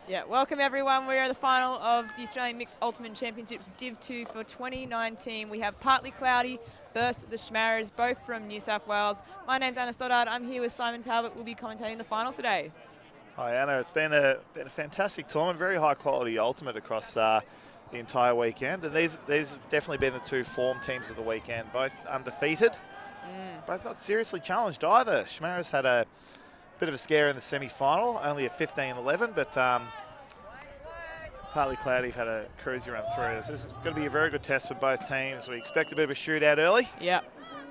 Yeah, welcome everyone. We are in the final of the Australian Mixed Ultimate Championships Div 2 for 2019. We have Partly Cloudy versus the Schmarras, both from New South Wales. My name's Anna Stoddard. I'm here with Simon Talbot. We'll be commentating the final today. Hi Anna, it's been a fantastic tournament, very high quality ultimate across the entire weekend. And these have definitely been the two form teams of the weekend, both undefeated, both not seriously challenged either. Schmarras had a bit of a scare in the semi-final, only a 15-11, but Partly Cloudy have had a cruisy run through. This is going to be a very good test for both teams. We expect a bit of a shootout early. Yeah.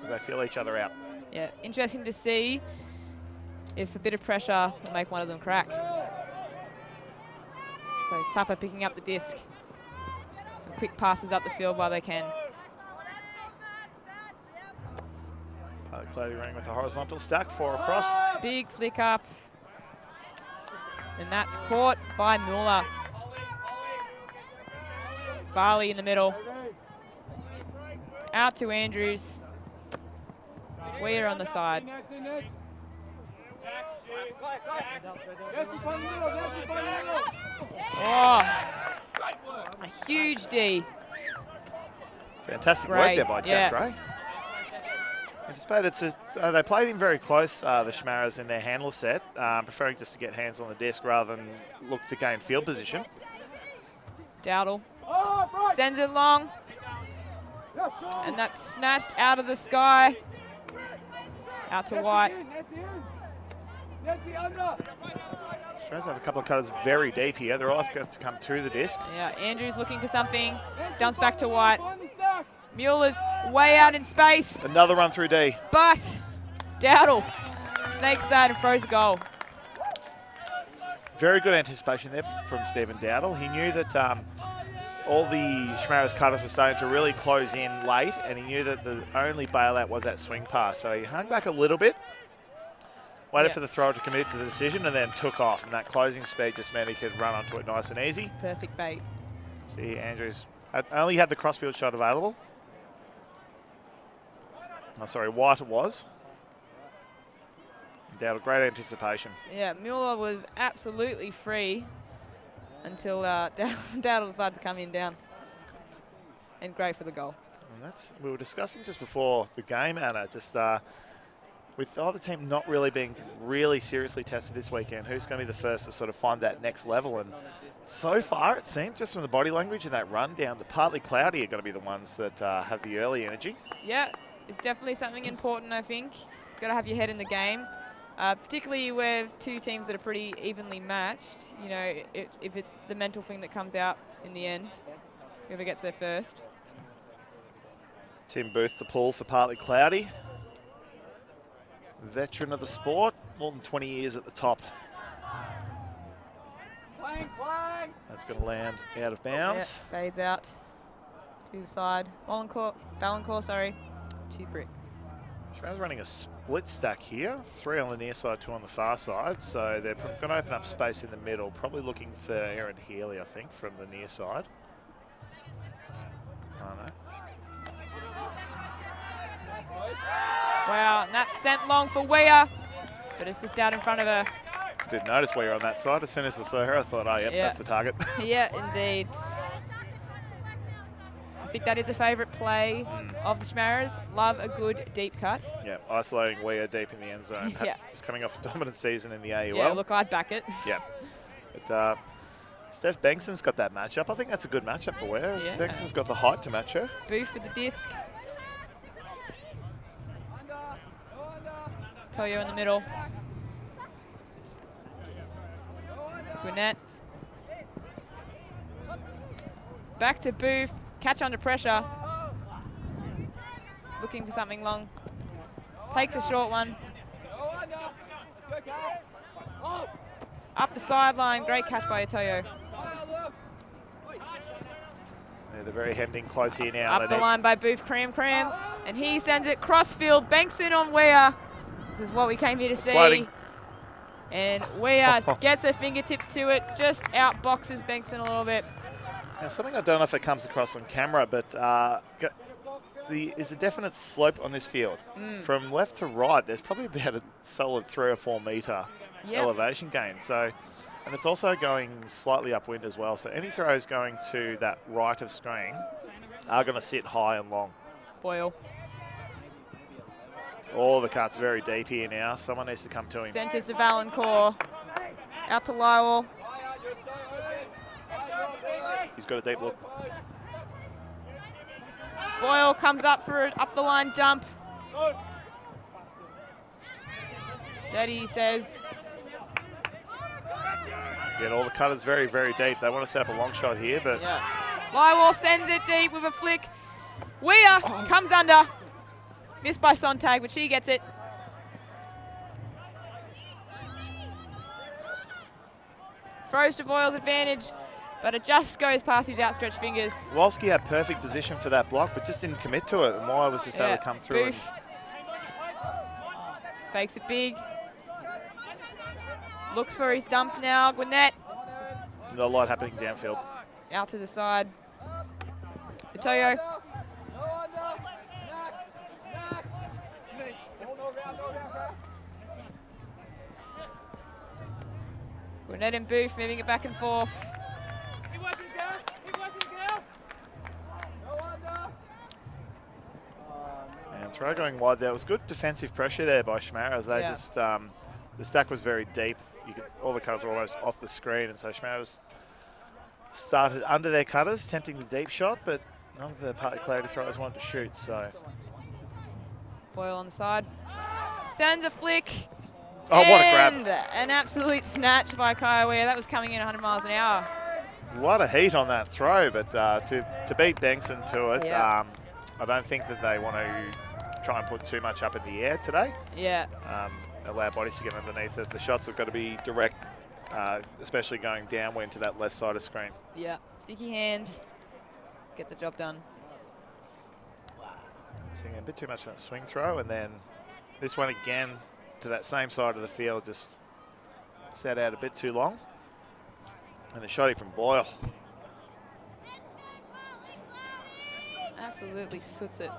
As they feel each other out. Yeah, interesting to see if a bit of pressure will make one of them crack. So Tupper picking up the disc. Some quick passes up the field while they can. Partly Cloudy running with a horizontal stack, 4 across. Big flick up. And that's caught by Muller. Varley in the middle. Out to Andrews. Weir on the side. Oh, a huge D. Fantastic work there by Jack Gray. They played him very close, the Schmarras, in their handler set, preferring just to get hands on the disc rather than look to gain field position. Dowdle sends it long, and that's snatched out of the sky. Out to White. Schmarras have a couple of cutters very deep here. They're all going to come to the disc. Yeah, Andrews looking for something. Dumps back to White. Mueller's way out in space. Another run through D. But Dowdle snakes that and throws a goal. Very good anticipation there from Stephen Dowdle. He knew that all the Schmarras cutters were starting to really close in late, and he knew that the only bailout was that swing pass. So he hung back a little bit, waited for the thrower to commit to the decision, and then took off. And that closing speed just meant he could run onto it nice and easy. Perfect bait. See, Andrews only had the crossfield shot available. Oh, sorry, White it was. Dowdle, great anticipation. Yeah, Mueller was absolutely free until Dowdle decided to come in down. And great for the goal. And we were discussing just before the game, Anna, just with either team not really being really seriously tested this weekend, who's going to be the first to sort of find that next level? And so far, it seems, just from the body language and that run down, the Partly Cloudy are going to be the ones that have the early energy. Yeah, it's definitely something important, I think. Got to have your head in the game. Particularly with two teams that are pretty evenly matched, you know, if it's the mental thing that comes out in the end, whoever gets there first. Tim Booth, the pull for Partly Cloudy. Veteran of the sport, more than 20 years at the top. That's going to land out of bounds. Yeah, fades out to the side. Ballancourt, sorry, to Brick. Schmarras running a split stack here, 3 on the near side, 2 on the far side. So they're going to open up space in the middle, probably looking for Aaron Healy, I think, from the near side. Oh, no. Wow, and that's sent long for Weir, but it's just out in front of her. Didn't notice Weir on that side. As soon as I saw her, I thought, oh, yep, that's the target. Yeah, indeed. I think that is a favourite play of the Schmarras. Love a good deep cut. Yeah, isolating Weir deep in the end zone. Just coming off a dominant season in the AUL. Yeah, look, I'd back it. Yeah. But Steph Bengson's got that matchup. I think that's a good matchup for Weir. Yeah. Bengson's got the height to match her. Booth with the disc. Toyo in the middle. Gwinnett. Back to Booth. Catch under pressure. He's looking for something long. Takes a short one. Up the sideline. Great catch by Otoyo. Yeah, they're very hemmed in close here now. Up the line by Booth. Cram. And he sends it crossfield. Banks on Weir. This is what we came here to see. Floating. And Weir gets her fingertips to it. Just outboxes Bankson a little bit. Now, something I don't know if it comes across on camera, but there's a definite slope on this field. From left to right, there's probably about a solid 3 or 4 metre elevation gain. So And it's also going slightly upwind as well. So any throws going to that right of screen are going to sit high and long. Boyle. Oh, the cut's very deep here now. Someone needs to come to him. Centres to Valancourt. Out to Lyle. He's got a deep look. Boyle comes up for an up the line dump. Steady, he says. Yeah, all the cutters very, very deep. They want to set up a long shot here, but... Yeah. Lywell sends it deep with a flick. Weir comes under. Missed by Sontag, but she gets it. Throws to Boyle's advantage, but it just goes past his outstretched fingers. Wolski had perfect position for that block, but just didn't commit to it. And Moyer was just able to come through. Booth. Fakes it big. Looks for his dump now. Gwinnett. Not a lot happening downfield. Out to the side. Itoyo. Gwinnett and Booth moving it back and forth. And throw going wide there. It was good defensive pressure there by Schmarras. They just, the stack was very deep. You could, all the cutters were almost off the screen, and so Schmarras started under their cutters, tempting the deep shot, but none of the partly clarity throwers wanted to shoot, so. Boyle on the side. Sends a flick. Oh, what a grab. And an absolute snatch by Kaya Weir. That was coming in 100 miles an hour. A lot of heat on that throw, but to beat Bengtson to it, I don't think that they want to try and put too much up in the air today. Yeah. Allow bodies to get underneath it. The shots have got to be direct, especially going downwind to that left side of screen. Yeah. Sticky hands. Get the job done. Seeing a bit too much in that swing throw, and then this one again to that same side of the field, just sat out a bit too long. And the shotty from Boyle. Absolutely soots it.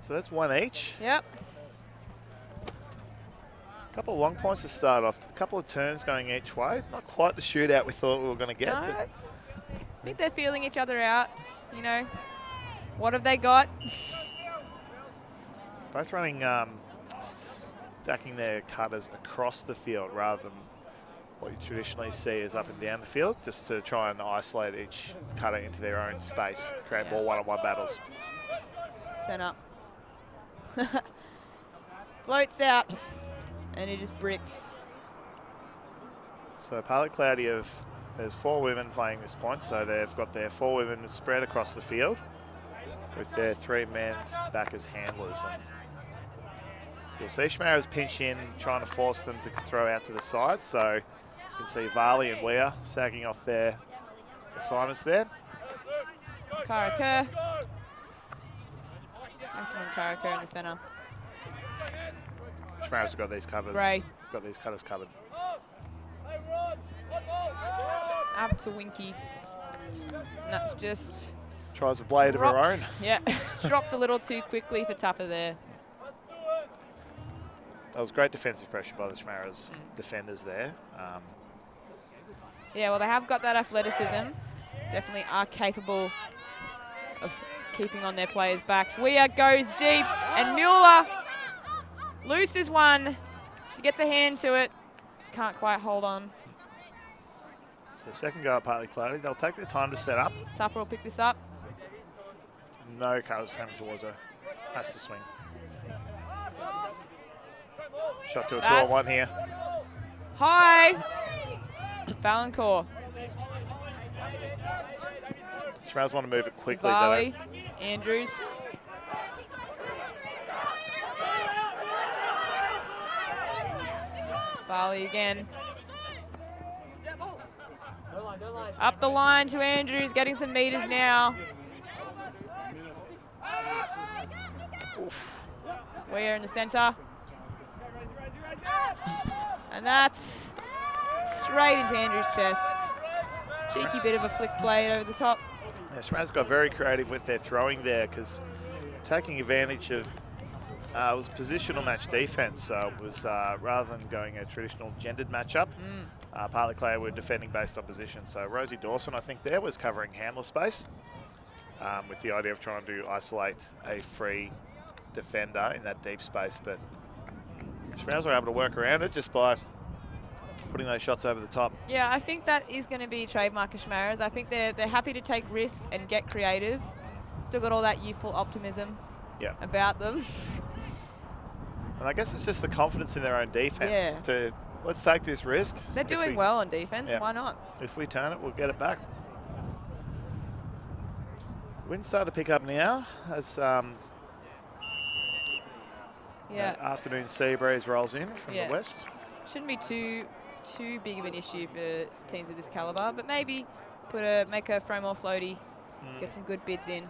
So that's one each. Yep. A couple of long points to start off. A couple of turns going each way. Not quite the shootout we thought we were going to get. No, I think they're feeling each other out. You know, what have they got? Both running, stacking their cutters across the field rather than what you traditionally see is up and down the field, just to try and isolate each cutter into their own space, create more one-on-one battles. Sent up. Floats out, and it is bricked. So partly cloudy there's 4 women playing this point, so they've got their 4 women spread across the field with their 3 men back as handlers. And you'll see Schmarras pinch in, trying to force them to throw out to the side. So you can see Varley and Weir sagging off their assignments there. Kara Kerr. Active on Kara Kerr in the centre. Schmarras have got these covers. Gray. Got these cutters covered. Up to Winky. And that's just... Tries a blade of her own. Yeah, dropped a little too quickly for Tupper there. That was great defensive pressure by the Schmarras defenders there. Yeah, well, they have got that athleticism. Definitely are capable of keeping on their players' backs. Weir goes deep, and Mueller loses one. She gets a hand to it. Can't quite hold on. So second go at partly cloudy. They'll take their time to set up. Tupper will pick this up. No colours coming towards her. Has to swing. Shot to a 2-on-1 here. High. Valancourt. Schmarras want to move it quickly Varley, though. Andrews. Varley again. Up the line to Andrews, getting some meters now. Weir in the centre. And that's straight into Andrews' chest. Cheeky bit of a flick blade over the top. Yeah, Schmarras got very creative with their throwing there, because taking advantage of it was positional match defense. So it was rather than going a traditional gendered matchup, Partly Clay were defending based on position. So Rosie Dawson, I think there, was covering handler space with the idea of trying to isolate a free defender in that deep space. But Schmarras were able to work around it just by putting those shots over the top. Yeah, I think that is going to be trademark of Schmarras. I think they're happy to take risks and get creative. Still got all that youthful optimism about them. And I guess it's just the confidence in their own defense to let's take this risk. They're doing well on defense. Why not? If we turn it, we'll get it back. Wind's starting to pick up now as afternoon sea breeze rolls in from the west. Shouldn't be too big of an issue for teams of this calibre, but maybe make a throw more floaty, get some good bids in.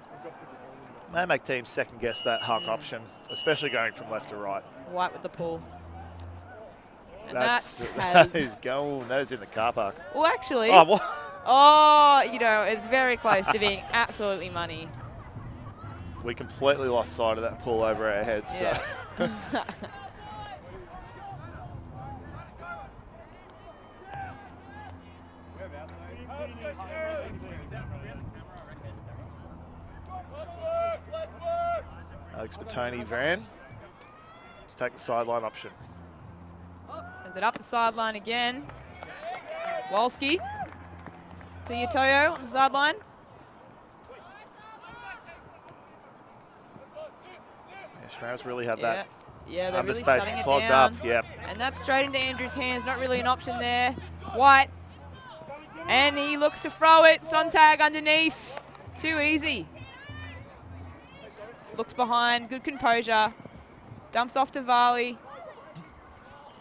May make teams second guess that huck option, especially going from left to right. White with the pull. And that is going. That is in the car park. Well, actually. Oh, what? Oh, you know, it's very close to being absolutely money. We completely lost sight of that pull over our heads. Yeah. So. Alex Batoni Van to take the sideline option. Sends it up the sideline again. Wolski to Yatoyo on the sideline. Yeah, Schmarras really had that. Yeah, they're really space shutting it clogged down. up. Yep. And that's straight into Andrews' hands. Not really an option there. White. And he looks to throw it. Sontag underneath. Too easy. Looks behind. Good composure. Dumps off to Varley.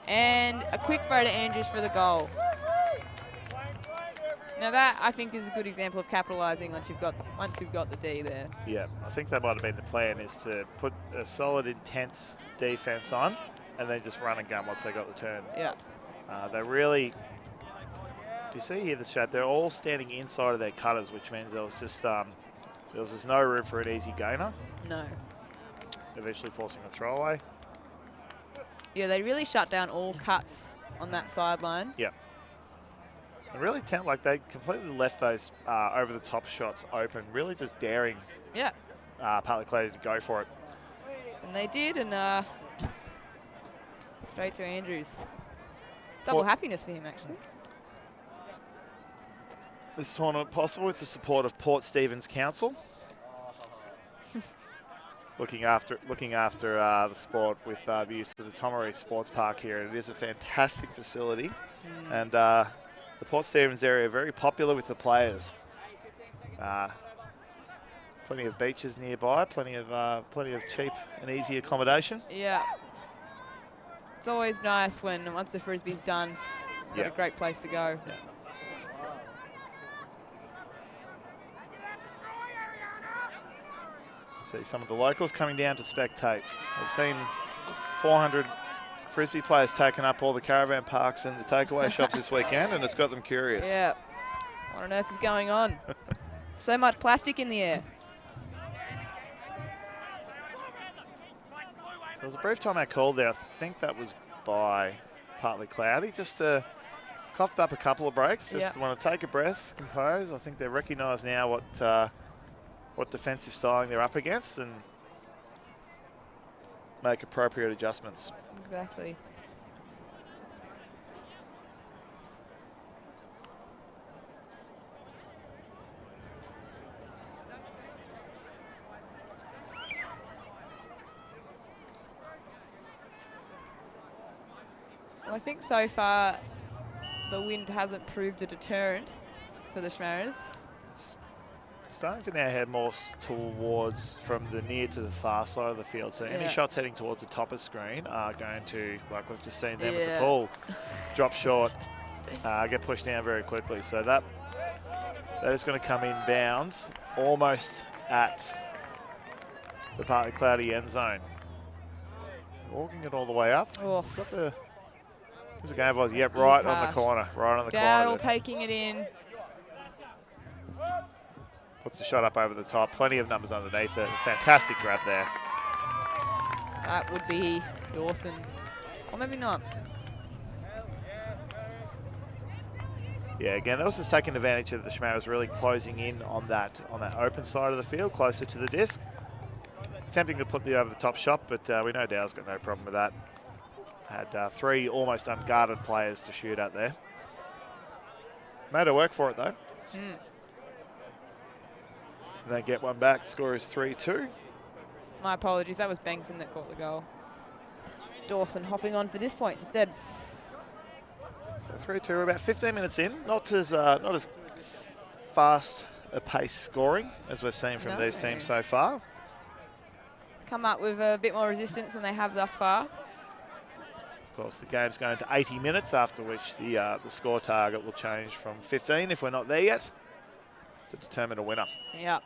And a quick throw to Andrews for the goal. Now that, I think, is a good example of capitalising once you've got the D there. Yeah, I think that might have been the plan, is to put a solid, intense defence on and then just run and gun once they got the turn. Yeah. They really, you see here the shot, they're all standing inside of their cutters, which means there was just no room for an easy gainer. No. Eventually forcing a throwaway. Yeah, they really shut down all cuts on that sideline. Yeah. And really, they completely left those over-the-top shots open, really just daring Partly Clay to go for it. And they did, and straight to Andrews. Double happiness for him, actually. This tournament possible with the support of Port Stephens Council. looking after the sport with the use of the Tomaree Sports Park here. It is a fantastic facility, and the Port Stephens area very popular with the players. Plenty of beaches nearby, plenty of cheap and easy accommodation. Yeah, it's always nice when once the frisbee's done, got a great place to go. Yeah. See some of the locals coming down to spectate. We've seen 400 frisbee players taking up all the caravan parks and the takeaway shops this weekend, and it's got them curious. Yeah. What on earth is going on? So much plastic in the air. So there was a brief time I called there. I think that was by Partly Cloudy. Just coughed up a couple of breaks. Just want to take a breath, compose. I think they recognise now what defensive styling they're up against and make appropriate adjustments. Exactly. Well, I think so far the wind hasn't proved a deterrent for the Schmarras. Starting to now head more towards from the near to the far side of the field. So any shots heading towards the top of screen are going to, like we've just seen there with the pull, drop short, get pushed down very quickly. So that is going to come in bounds almost at the partly cloudy end zone. Walking it all the way up. Oh. There's a game of yep, right on the corner. Right on the corner. Taking it in. Puts the shot up over the top. Plenty of numbers underneath it. Fantastic grab there. That would be Dawson. Or maybe not. Yeah, again, that was just taking advantage of the Schmarras really closing in on that open side of the field, closer to the disc. Attempting to put the over-the-top shot, but we know Dow's got no problem with that. Had 3 almost unguarded players to shoot at there. Made her work for it, though. They get one back. The score is 3-2. My apologies. That was Bengtson that caught the goal. Dawson hopping on for this point instead. So 3-2. We're about 15 minutes in. Not as fast a pace scoring as we've seen from these teams so far. Come up with a bit more resistance than they have thus far. Of course, the game's going to 80 minutes, after which the score target will change from 15, if we're not there yet, to determine a winner. Yep.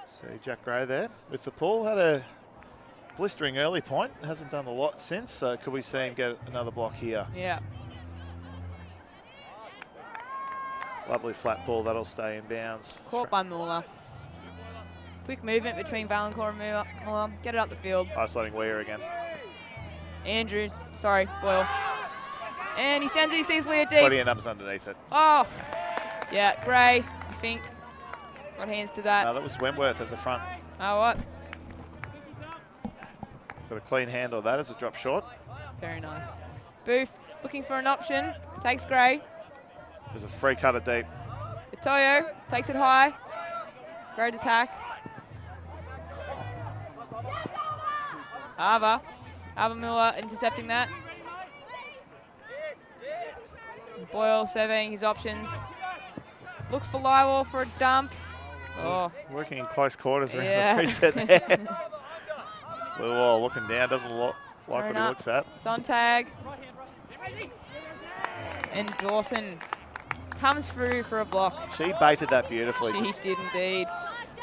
So Jack Gray there with the pull. Had a blistering early point. Hasn't done a lot since. So could we see him get another block here? Yeah. Lovely flat ball. That'll stay in bounds. Caught by Muller. Quick movement between Valancourt and Muller. Get it up the field. Isolating Weir again. Andrews. Sorry, Boyle. And he sends it. He sees Weir deep. Plenty of numbers underneath it. Oh. Yeah, Gray, I think. Got hands to that. No, that was Wentworth at the front. Oh, what? Got a clean handle of that as a drop short. Very nice. Booth looking for an option. Takes Gray. There's a free cutter deep. Itoyo takes it high. Great attack. Ava Muller intercepting that. Boyle surveying his options. Looks for Lywell for a dump. Oh. Working in close quarters around Yeah. the reset there. Lywell looking down, doesn't look like what he looks at. Sontag. And Dawson comes through for a block. She baited that beautifully. She did indeed.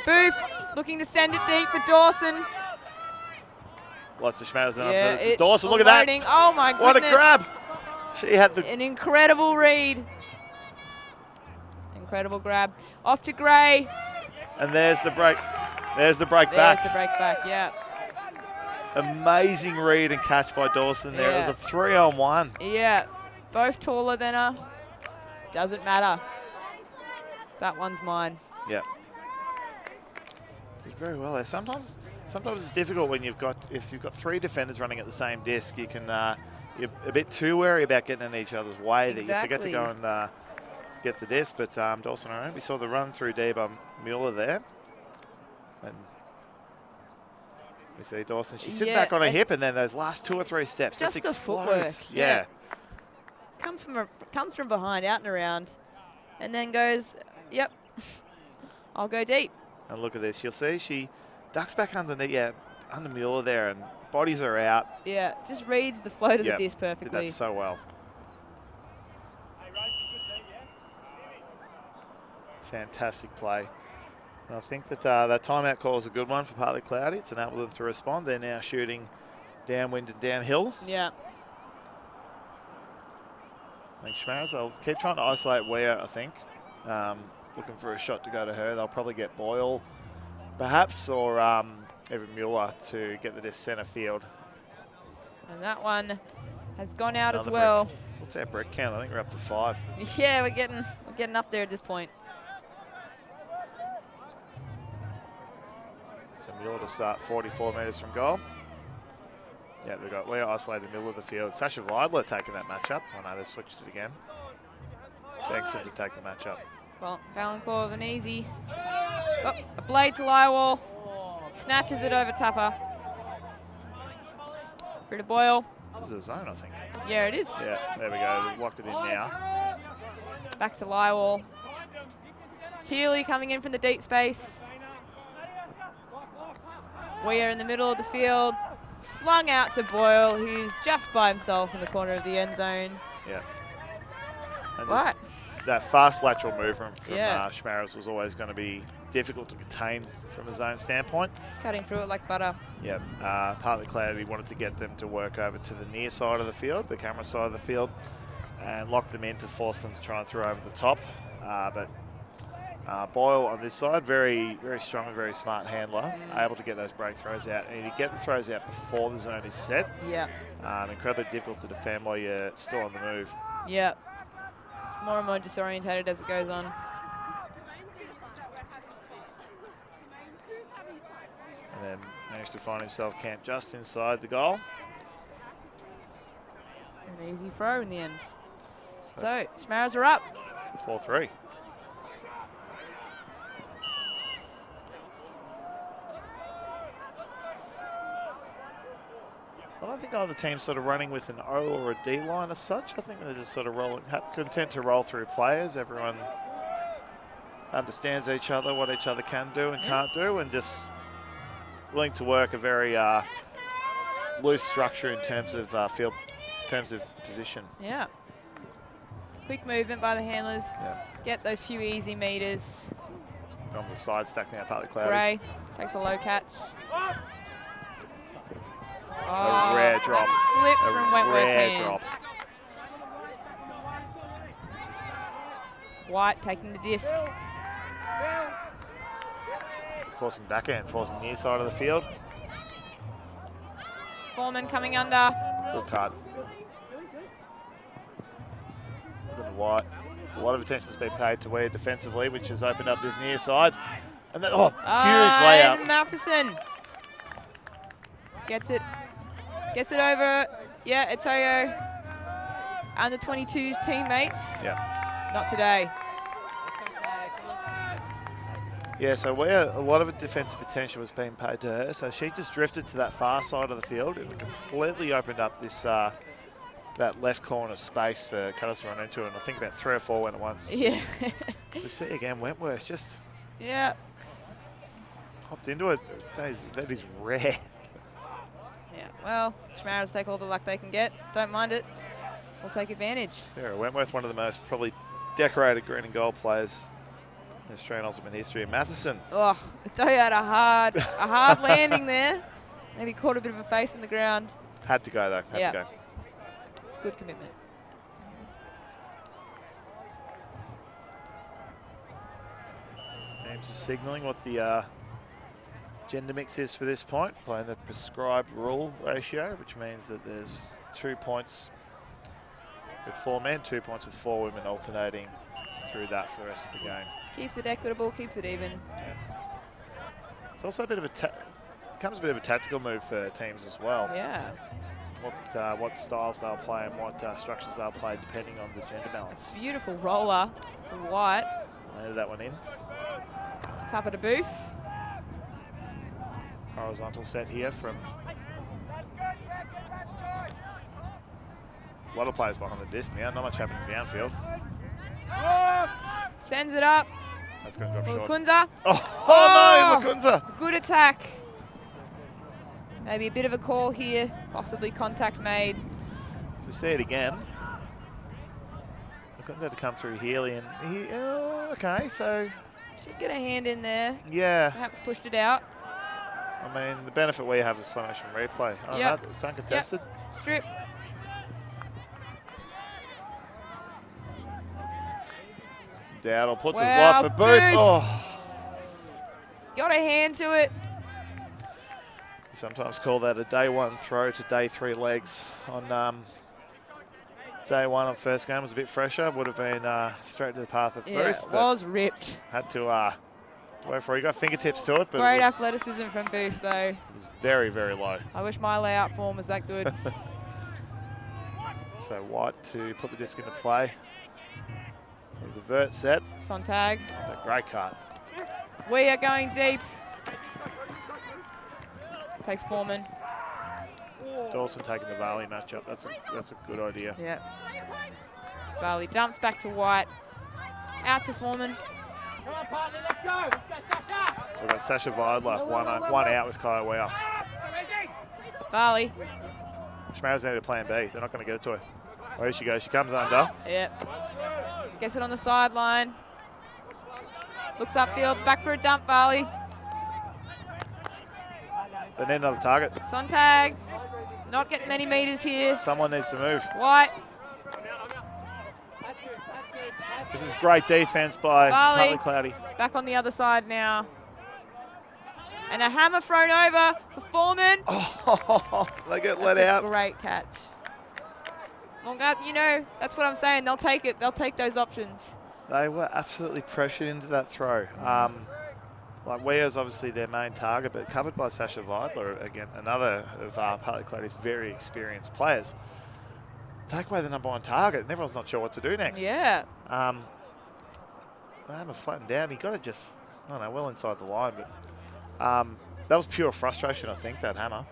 Booth looking to send it deep for Dawson. Lots of Schmarras Yeah, for Dawson, look at that. Oh my goodness. What a grab. She had an incredible read. Incredible grab. Off to Gray. And there's the break. There's the break back. There's the break back, yeah. Amazing read and catch by Dawson there. Yeah. It was a 3-on-1. Yeah, both taller than her. Doesn't matter. That one's mine. Yeah. Did very well there. Sometimes it's difficult when if you've got 3 defenders running at the same disc. You can you're a bit too wary about getting in each other's way that you forget to go and get the disc. But Dawson around. We saw the run through D by Mueller there. And we see Dawson. She's sitting back on her hip, and then those last 2 or 3 steps just the explodes. footwork. Yeah. Comes from behind, out and around, and then goes, yep, I'll go deep. And look at this. You'll see she ducks back underneath, under Mueller there, and bodies her out. Yeah, just reads the flow to the disc perfectly. Did that so well. Fantastic play. And I think that that timeout call is a good one for Partly Cloudy. It's enabled them to respond. They're now shooting downwind and downhill. Yeah. I think Schmarras, they'll keep trying to isolate Weir, I think. Looking for a shot to go to her. They'll probably get Boyle, perhaps, or even Mueller to get the disc centre field. And that one has gone out Another as well. Brick. What's our brick count? I think we're up to 5. Yeah, we're getting up there at this point. So Mueller to start 44 metres from goal. Yeah, they've got Weir isolated in the middle of the field. Sasha Vidler taking that matchup. Oh no, they switched it again. Bengtson to take the matchup. Well, Valancourt with an easy. Oh, a blade to Lywell. Snatches it over Tupper. Through to Boyle. This is a zone, I think. Yeah, it is. Yeah, there we go. They've locked it in now. Back to Lywell. Healy coming in from the deep space. Weir in the middle of the field. Slung out to Boyle, who's just by himself in the corner of the end zone. Yeah. And Right. That fast lateral movement from Schmarras was always going to be difficult to contain from a zone standpoint. Cutting through it like butter. Yeah. Partly Cloudy wanted to get them to work over to the near side of the field, the camera side of the field, and lock them in to force them to try and throw over the top. But Boyle on this side, very, very strong and very smart handler, able to get those break throws out. And to get the throws out before the zone is set. Yeah. Incredibly difficult to defend while you're still on the move. Yep. It's more and more disorientated as it goes on. And then managed to find himself camped just inside the goal. An easy throw in the end. So Schmarras are up. 4-3. I don't think either team's sort of running with an O or a D line as such. I think they're just sort of content to roll through players. Everyone understands each other, what each other can do and can't do, and just willing to work a very loose structure in terms of field, in terms of position. Yeah. Quick movement by the handlers. Yeah. Get those few easy meters. On the side stack now, partly cloudy. Gray takes a low catch. A rare drop. Slips from Wentworth's rare hands. drop. White taking the disc. Forcing backhand, forcing near side of the field. Foreman coming under. Good cut. Look at the White. A lot of attention's been paid to Weir defensively, which has opened up this near side. And then, huge layout. And Malferson gets it over. Yeah, Etoyo. Under 22's teammates. Yeah. Not today. Yeah, so Weir, a lot of defensive potential was being paid to her. So she just drifted to that far side of the field and completely opened up this that left corner space for Cutters to run into, and I think about 3 or 4 went at once. Yeah. So we see again Wentworth just hopped into it. That is rare. Yeah, well, Schmarras take all the luck they can get. Don't mind it. We'll take advantage. Sarah Wentworth, one of the most probably decorated green and gold players in Australian Ultimate history. Matheson. Oh, Etoyo had a hard landing there. Maybe caught a bit of a face in the ground. Had to go though. Had to go. It's good commitment. James is signalling what the gender mix is for this point, playing the prescribed rule ratio, which means that there's 2 points with 4 men, 2 points with 4 women, alternating through that for the rest of the game. Keeps it equitable, keeps it even. Yeah. It's also a bit of becomes a bit of a tactical move for teams as well. Yeah. What styles they'll play and what structures they'll play depending on the gender balance. Beautiful roller from White. Landed that one in. Tap it to Booth. Horizontal set here from a lot of players behind the disc now. Not much happening downfield. Sends it up. That's going to drop short. Lakunza. Oh no, Lakunza. Good attack. Maybe a bit of a call here. Possibly contact made. So see it again. Lakunza had to come through Healy and okay, so. Should get a hand in there. Yeah. Perhaps pushed it out. I mean, the benefit we have is slow motion replay. Oh, no, it's uncontested. Yep. Strip. Dowdle puts it wide for Booth. Oh. Got a hand to it. You sometimes call that a day 1 throw to day 3 legs. On day 1 on first game was a bit fresher. Would have been straight to the path of Booth. It was ripped. Had to wait for it. He got fingertips to it. But great athleticism from Booth, though. It was very, very low. I wish my layout form was that good. So White to put the disc into play. With the vert set. Sontag. Great cut. We are going deep. Takes Foreman. Dawson taking the Varley matchup. That's a good idea. Yeah. Varley dumps back to White. Out to Foreman. Come on, partner, let's go. Let's go, Sasha. We've got Sasha Vidler, one out with Kyle Weir. Varley. Schmarras needed a plan B. They're not going to get it to her. Oh, here she goes. She comes under. Yep. Gets it on the sideline. Looks upfield. Back for a dump, Varley. They need another target. Sontag. Not getting many meters here. Someone needs to move. White. This is great defense by Hartley Cloudy. Back on the other side now. And a hammer thrown over for Foreman. Oh, they get let That's out. a great catch. Well, you know, that's what I'm saying. They'll take it. They'll take those options. They were absolutely pressured into that throw. Like Weir's obviously their main target, but covered by Sasha Weidler, again, another of Partly Cloudy's very experienced players. Take away the #1 target, and everyone's not sure what to do next. Yeah. The hammer flattened down. He got it just, I don't know, well inside the line, but that was pure frustration, I think, that hammer.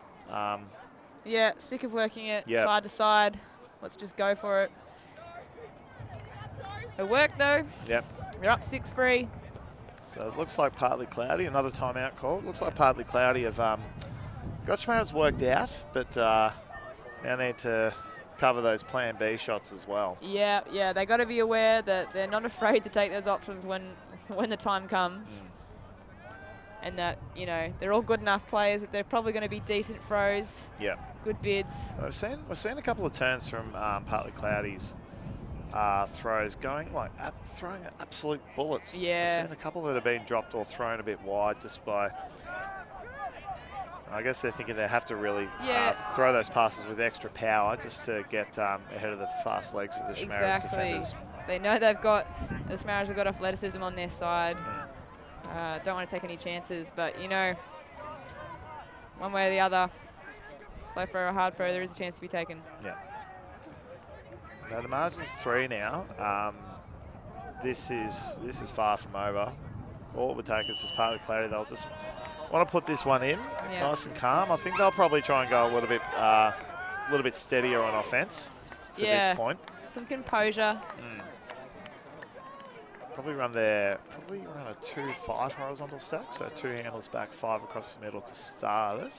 Yeah, sick of working it Yep. side to side. Let's just go for it. It worked, though. Yep. You're up 6-3. So it looks like Partly Cloudy, another timeout call. Looks like Partly Cloudy have got Schmarras worked out, but now need to cover those plan B shots as well. Yeah, yeah. They got to be aware that they're not afraid to take those options when the time comes. And that, you know, they're all good enough players that they're probably going to be decent throws. Yeah. Good bids. We've seen a couple of turns from Partly Cloudy's throws going like throwing absolute bullets. Yeah. We've seen a couple that have been dropped or thrown a bit wide just by. I guess they're thinking they have to really throw those passes with extra power just to get ahead of the fast legs of the Schmarras defenders. They know the Schmarras have got athleticism on their side. Don't want to take any chances, but you know, one way or the other, slow throw or hard throw, there is a chance to be taken. Yeah. Now the margin's 3 now. This is far from over. All it would take is just Partly Cloudy. They'll just want to put this one in, nice and calm. I think they'll probably try and go a little bit steadier on offense for this point. Some composure. Probably run a 2-5 horizontal stack, so 2 handles back, 5 across the middle to start it.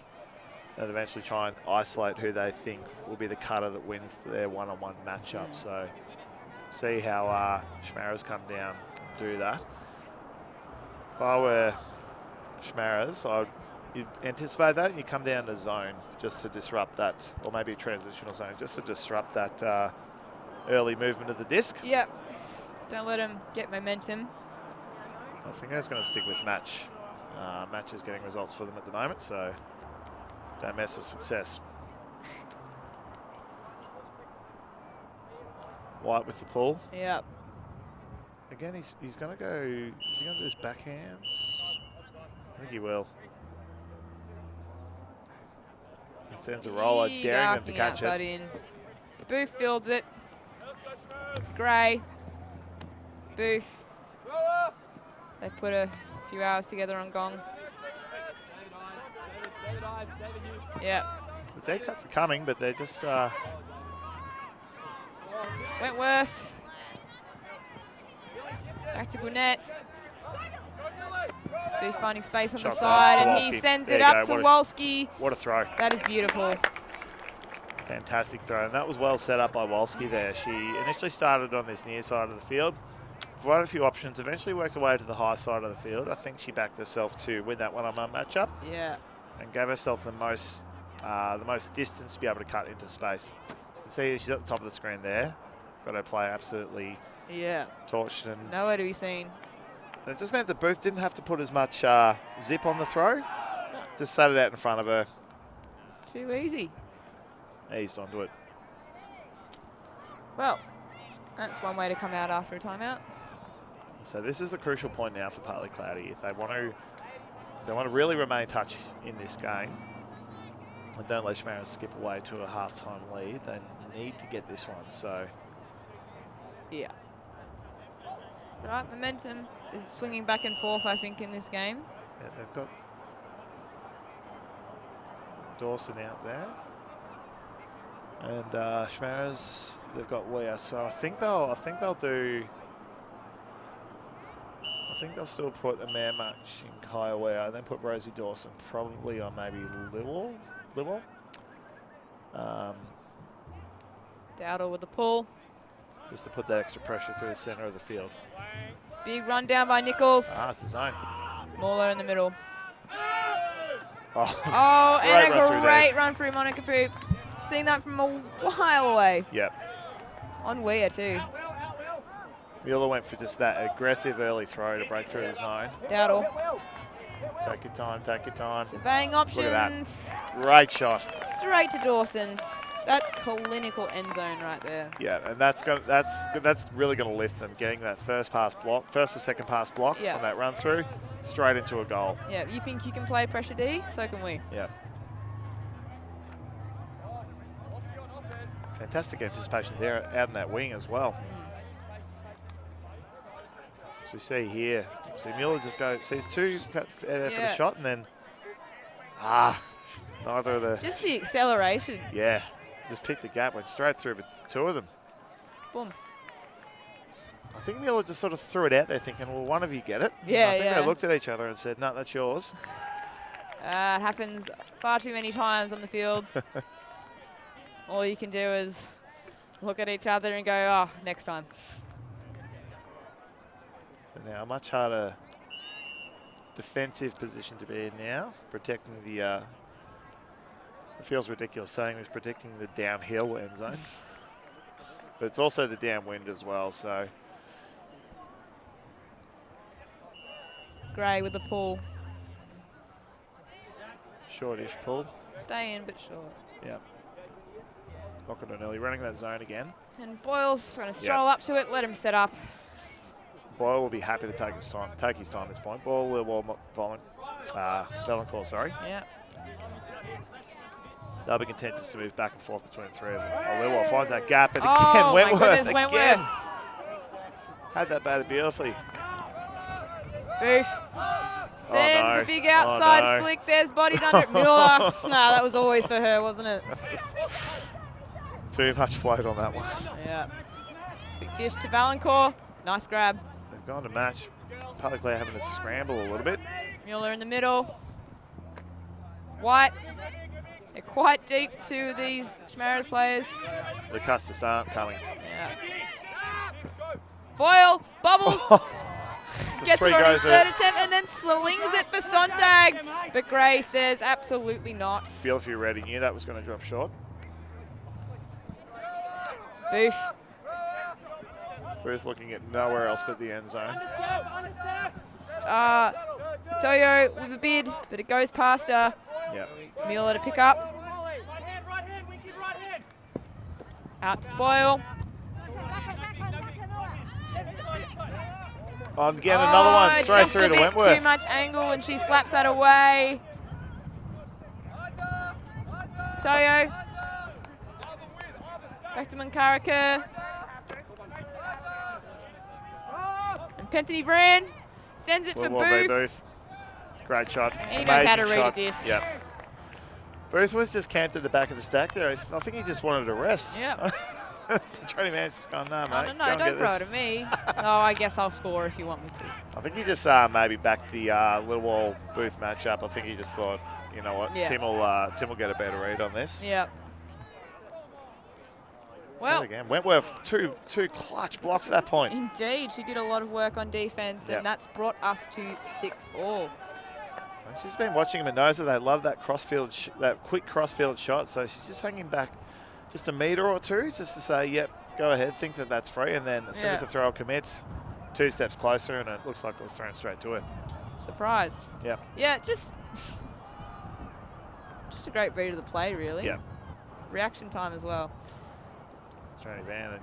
And eventually try and isolate who they think will be the cutter that wins their one-on-one matchup. So see how Schmarras come down and do that. If I were Schmarras, you'd anticipate that, and you come down to zone just to disrupt that, or maybe a transitional zone, just to disrupt that early movement of the disc. Yep. Don't let them get momentum. I think that's going to stick with Match. Match is getting results for them at the moment, so don't mess with success. White with the pull. Yep. Again, he's going to go. Is he going to do his backhands? I think he will. He sends a roller, daring them to catch it. In. Booth fields it. It's Gray. Booth. They put a few hours together on Gong. Yeah. The deep cuts are coming, but they're just. Wentworth. Back to Gwinnett. Booth finding space on the side, and he sends it up to Wolski. What a throw. That is beautiful. Fantastic throw, and that was well set up by Wolski there. She initially started on this near side of the field, provided a few options, eventually worked her way to the high side of the field. I think she backed herself to win that one-on-one matchup. Yeah. And gave herself the most distance to be able to cut into space. So you can see she's at the top of the screen there. Got her play absolutely torched. And nowhere to be seen. And it just meant that Booth didn't have to put as much zip on the throw. Just sat it out in front of her. Too easy. Eased onto it. Well, that's one way to come out after a timeout. So this is the crucial point now for Partly Cloudy. If they want to really remain touch in this game and don't let Schmarras skip away to a half-time lead, they need to get this one. So yeah. Right, momentum is swinging back and forth, I think, in this game. Yeah, they've got Dawson out there. And Schmarras, they've got Weir. So I think they'll still put a man match in Kaya Weir and then put Rosie Dawson probably on maybe Lewell. Dowdle with the pull. Just to put that extra pressure through the centre of the field. Big run down by Nichols. It's his own. Mauler in the middle. Oh, and a great run through Monica Poop. Seeing that from a while away. Yep. On Weir too. Mueller went for just that aggressive early throw to break through the zone. Dowdle. Take your time, take your time. Surveying options. Look at that. Great shot. Straight to Dawson. That's clinical end zone right there. Yeah, and that's really going to lift them, getting that first or second pass block on that run through, straight into a goal. Yeah, you think you can play pressure D? So can we. Yeah. Fantastic anticipation there out in that wing as well. So we see here, Mueller just sees two for the shot, and then neither of the. Just the acceleration. Yeah, just picked the gap, went straight through, but the two of them. Boom. I think Mueller just sort of threw it out there, thinking, well, one of you get it. Yeah, I think they looked at each other and said, no, that's yours. It happens far too many times on the field. All you can do is look at each other and go, oh, next time. So now a much harder defensive position to be in now, protecting the, it feels ridiculous saying this, protecting the downhill end zone. But it's also the downwind as well, so. Gray with the pull. Shortish pull. Stay in, but short. Yep. Knockadonelli running that zone again. And Boyle's going to stroll up to it, let him set up. Boyle will be happy to take his time at this point. Boyle will Valancourt, sorry. Yeah. They'll be content just to move back and forth between the three of them. Lilwell finds that gap, and again, Wentworth again. Had that batted beautifully. Booth. Sends a big outside flick. There's bodies under it. Mueller. Nah, that was always for her, wasn't it? Too much float on that one. Yeah. Big dish to Valancourt. Nice grab. They've gone to match. Public Clare having to scramble a little bit. Mueller in the middle. White. They're quite deep to these Schmarras players. The Custis aren't coming. Yeah. Boyle. Bubbles. Gets it on his third attempt and then slings it for Sontag. But Gray says absolutely not. Bielefeld already knew that was going to drop short. Booth. Booth looking at nowhere else but the end zone. Toyo with a bid, but it goes past her. Yep. Mueller to pick up. Out to Boyle. Again, another one straight through to Wentworth. Just a bit too much angle, and she slaps that away. Toyo. Back to Munkaraka. And Pentony Vran sends it for Booth. Great shot. He knows how to read a disc. Yep. Booth was just camped at the back of the stack there. I think he just wanted a rest. Yep. Johnny Mann's just gone, no, mate. No, don't throw it at me. Oh, I guess I'll score if you want me to. I think he just maybe backed the Littlewall Booth matchup. I think he just thought, you know what, Tim will get a better read on this. Yep. Well, again, Wentworth, two clutch blocks at that point. Indeed, she did a lot of work on defense, and that's brought us to 6-all. She's been watching him and knows that they love that that quick crossfield shot. So she's just hanging back just a metre or two, just to say, yep, go ahead, think that that's free, and then as soon as the thrower commits, 2 steps closer, and it looks like it was thrown straight to her. Surprise. Yep. Yeah, just a great read of the play, really. Yeah. Reaction time as well. Johnny Van.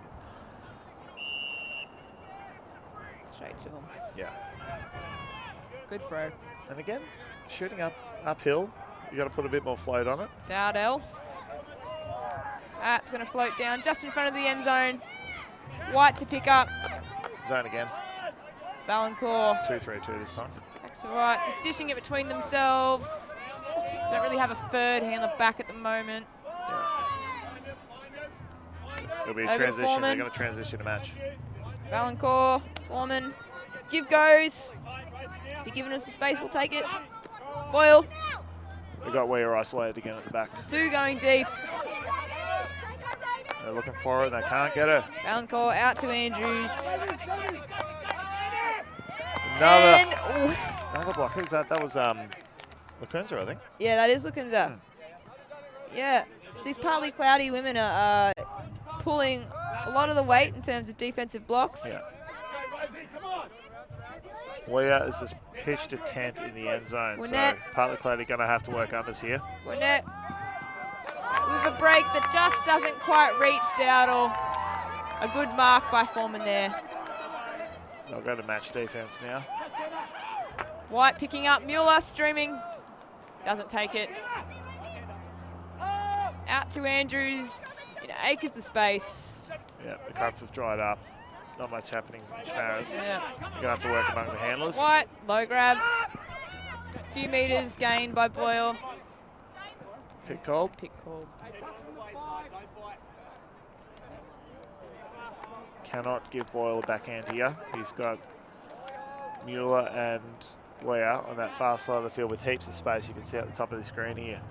Straight to him. Yeah. Good throw. And again, shooting uphill, you got to put a bit more float on it. Dowdell. That's going to float down just in front of the end zone. White to pick up. Zone again. Valancourt. 2-3-2 this time. Back to White, just dishing it between themselves. Don't really have a third hand on the back at the moment. It'll be a transition. They're going to transition a match. Valancourt, Foreman. Give goes. If you're giving us the space, we'll take it. Boyle. We've got Weir isolated again at the back. 2 going deep. They're looking for it. They can't get her. Valancourt out to Andrews. Another block. Who's that? That was Lacunza, I think. Yeah, that is Lacunza. Yeah, these partly cloudy women are pulling a lot of the weight in terms of defensive blocks. Yeah. Weir has just pitched a tent in the end zone, so Winnett. Partly Cloudy going to have to work unders here. Winnett with a break that just doesn't quite reach Dowdle. A good mark by Foreman there. They'll go to match defense now. White picking up Mueller, streaming. Doesn't take it. Out to Andrews in acres of space. Yeah, the cuts have dried up. Not much happening in Schmarras. Yeah. You're going to have to work among the handlers. White, low grab. A few metres gained by Boyle. Pick called. Pick called. Cannot give Boyle a backhand here. He's got Mueller and Weir on that far side of the field with heaps of space. You can see at the top of the screen here.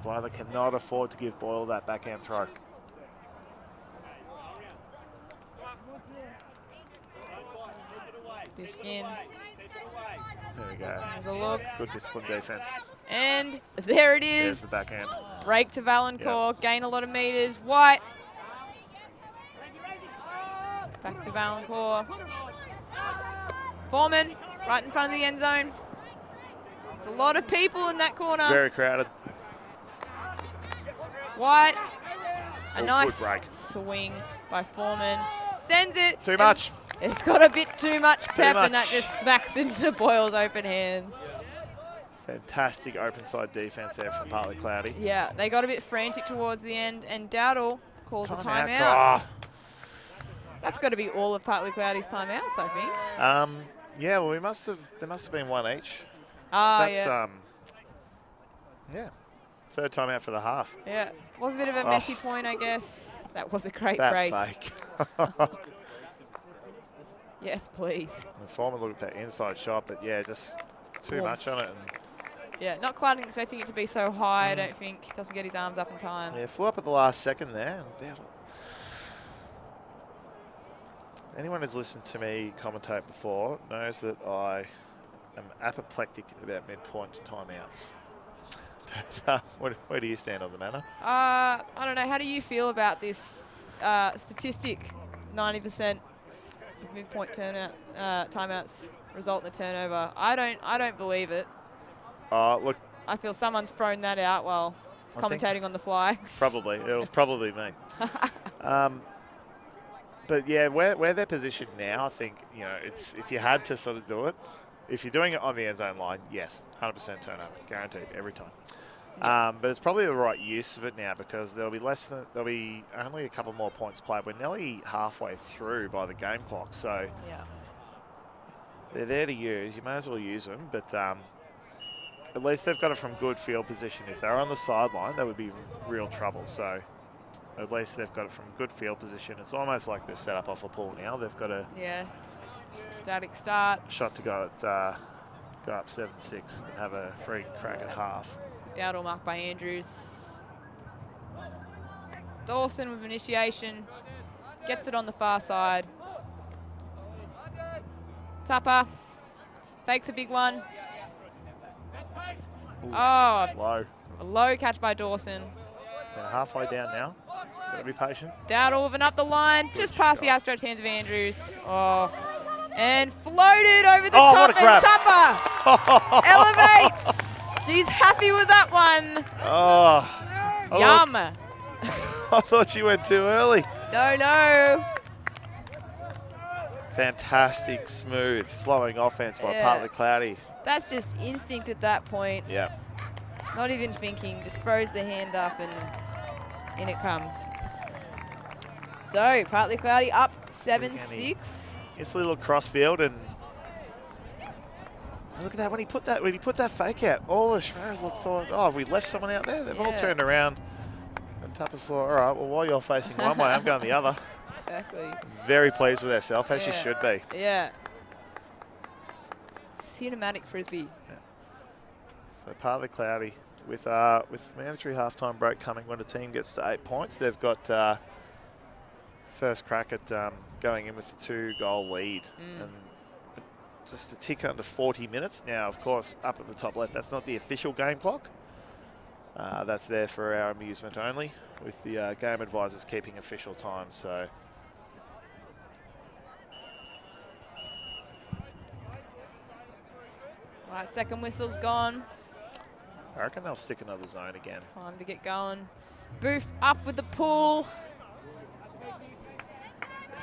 Viola cannot afford to give Boyle that backhand throw. Fish in. There we go. There's a look. Good disciplined defense. And there it There's is. the backhand. Break to Valancourt. Gain a lot of metres. White. Back to Valancourt. Foreman right in front of the end zone. There's a lot of people in that corner. Very crowded. White. A Oh, nice good break. swing by Foreman. Sends it. Too much. It's got a bit too much pep, much. and that just smacks into Boyle's open hands. Fantastic open side defense there from Partly Cloudy. Yeah, they got a bit frantic towards the end, and Dowdle calls a timeout. Oh. That's got to be all of Partly Cloudy's timeouts, I think. Yeah, well, there must have been one each. Ah, That's yeah. Yeah. Third time out for the half. Yeah, was a bit of a messy point, I guess. That was a great That break. fake. Yes, please. And Foreman looked at that inside shot, but yeah, just too much on it. And Yeah, not quite expecting it to be so high, I don't think. Doesn't get his arms up in time. yeah, flew up at the last second there. And anyone who's listened to me commentate before knows that I am apoplectic about midpoint timeouts. But where do you stand on the matter? I don't know. How do you feel about this statistic? 90% of midpoint timeouts result in a turnover. I don't believe it. Look, I feel someone's thrown that out while I think commentating on the fly. probably. It was probably me. But yeah, where they're positioned now, I think, you know, it's if you had to sort of do it, if you're doing it on the end zone line, yes, 100% turnover, guaranteed every time. But it's probably the right use of it now because there'll be only a couple more points played. We're nearly halfway through by the game clock, so Yeah. they're there to use. You may as well use them, but at least they've got it from good field position. If they're on the sideline, that would be real trouble. So at least they've got it from good field position. It's almost like they're set up off a pool now. They've got a Just a static start. shot to go up 7-6 and have a free crack at half. Dowdle marked by Andrews. Dawson with initiation. Gets it on the far side. Tupper. Fakes a big one. Ooh, Oh, low. a low catch by Dawson. They're halfway down now. Got to be patient. Dowdle moving up the line. Good Just past the shot. outstretched hands of Andrews. Oh. And floated over the Oh, top. what a grab. And Tupper elevates. She's happy with that one. Oh. Yum. I thought you went too early. No. Fantastic, smooth, flowing offense by Yeah. Partly Cloudy. That's just instinct at that point. Yeah. Not even thinking. Just throws the hand up and in it comes. So, Partly Cloudy up 7-6. Instantly look crossfield and look at that when he put that fake out. All the Schmarras thought, oh, have we left someone out there? They've all Yeah. turned around. And Tupper's thought, all right, well, while you're facing one way, I'm going the other. Exactly. Very pleased with herself, as she Yeah. should be. Yeah. Cinematic frisbee. So Partly Cloudy with mandatory halftime break coming when a team gets to 8 points. They've got first crack at going in with the 2-goal lead. And just a tick under 40 minutes. Now, of course, up at the top left, that's not the official game clock. That's there for our amusement only, with the game advisors keeping official time. So Right, second whistle's gone. I reckon they'll stick another zone again. Time to get going. Booth up with the pull.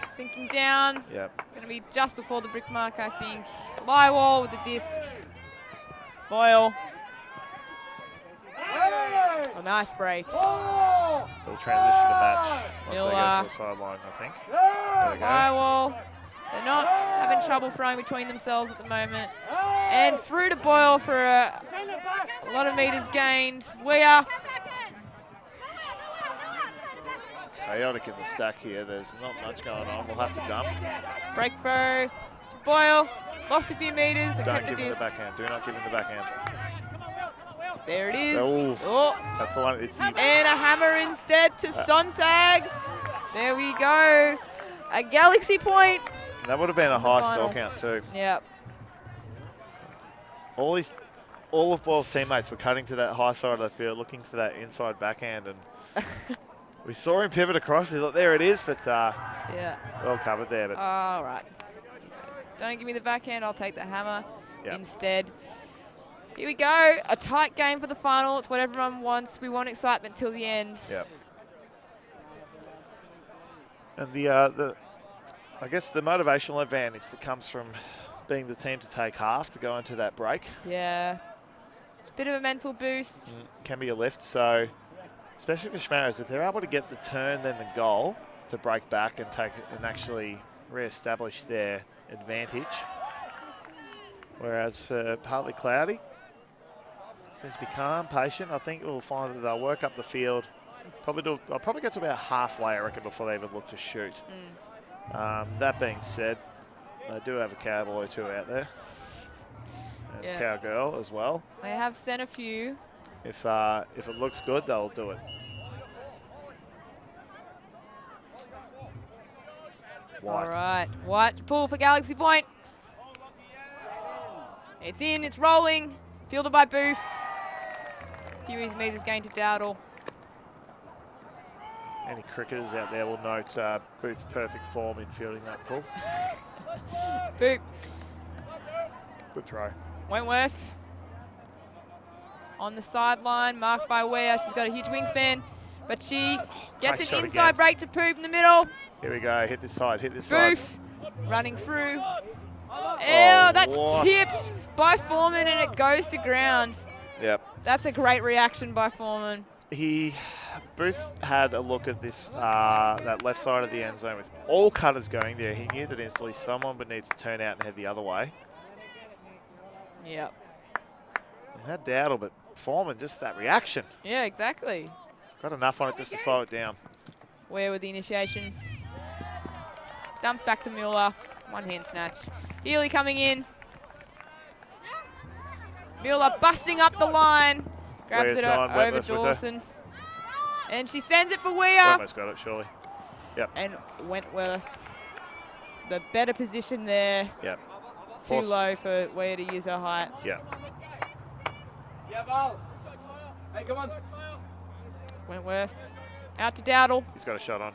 Sinking down. Yep. Going to be just before the brick mark, I think. Lywall with the disc. Boyle. A nice break. We'll transition to match once they go to the sideline, I think. There we go. Lywall. They're not having trouble throwing between themselves at the moment. And through to Boyle for a lot of meters gained. Weir. Chaotic in the stack here. There's not much going on. We'll have to dump. Break throw to Boyle. Lost a few meters, but Don't kept the give him the disc. backhand. Do not give him the backhand. There it is. Oh, Oh. that's the one. It's And a hammer instead to Sontag. There we go. A Galaxy point. that would have been a high final. stall count too. Yep. All of Boyle's teammates were cutting to that high side of the field, looking for that inside backhand, and we saw him pivot across. He thought, there it is, but Yeah. well covered there. But All right. Don't give me the backhand. I'll take the hammer instead. Here we go. A tight game for the final. It's what everyone wants. We want excitement till the end. yeah. And the I guess the motivational advantage that comes from being the team to take half to go into that break Yeah. Bit of a mental boost. can be a lift. So, especially for Schmarras, if they're able to get the turn, then the goal to break back and take and actually re-establish their advantage. Whereas for partly cloudy, seems to be calm, patient. I think we'll find that they'll work up the field. I'll probably get to about halfway, I reckon, before they even look to shoot. That being said, they do have a cowboy too out there. And cowgirl as well. They have sent a few. If it looks good, they'll do it. White. All right. White pull for Galaxy point. It's in. It's rolling. Fielded by Booth. Few easy meters gained to Dowdle. Any cricketers out there will note Booth's perfect form in fielding that pull. Booth. Good throw. Wentworth. On the sideline, marked by Weir. She's got a huge wingspan, but she gets great an shot inside again. break to Poop in the middle. Here we go. Hit this side. Hit this side. Booth running through. Ew, that's what? tipped by Foreman and it goes to ground. Yep. That's a great reaction by Foreman. Booth had a look at this that left side of the end zone with all cutters going there. He knew that instantly someone would need to turn out and head the other way. Yep. And had Dowdle, but Foreman, just that reaction. Yeah, exactly. Got enough on it just to slow it down. Where with the initiation. Dumps back to Mueller. One hand snatch. Healy coming in. Mueller busting up the line. Grabs Weir's it gone, over Wentworth with her. Dawson. And she sends it for Weir. Almost got it, surely. Yep. And Wentworth. The better position there. Yep. Too low for Weir to use her height. Yep. Yeah, ball. Hey, come on. Wentworth. Out to Dowdle. He's got a shot on.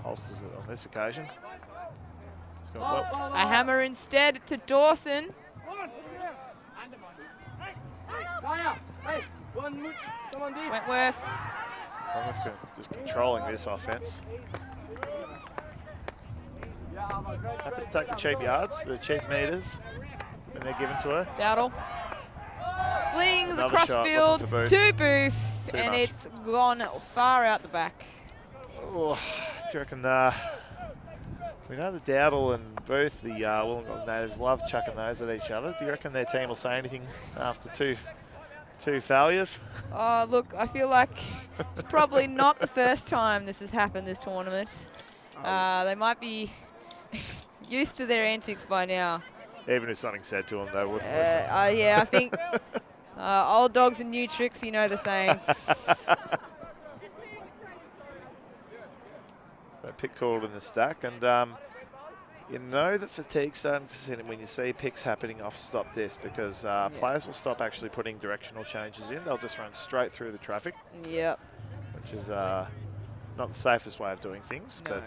Holsters it on this occasion. He's got well. A hammer instead to Dawson. Hey, someone deep. Wentworth. Well, just controlling this offense. Happy to take the cheap yards, the cheap meters when they're given to her. Dowdle. Slings Another across shot field looking for Booth. to Booth. Too And much. it's gone far out the back. Oh, do you reckon, we know the Dowdle and Booth, the Wollongong natives, love chucking those at each other. Do you reckon their team will say anything after two failures? Oh, look, I feel like it's probably not the first time this has happened this tournament. They might be used to their antics by now. Even if something said to them, they wouldn't listen. Yeah, I think old dogs and new tricks, you know the saying. So pick called in the stack, and you know that fatigue's starting to set in when you see picks happening off stop this, because players will stop actually putting directional changes in. They'll just run straight through the traffic, Yep. which is not the safest way of doing things. No.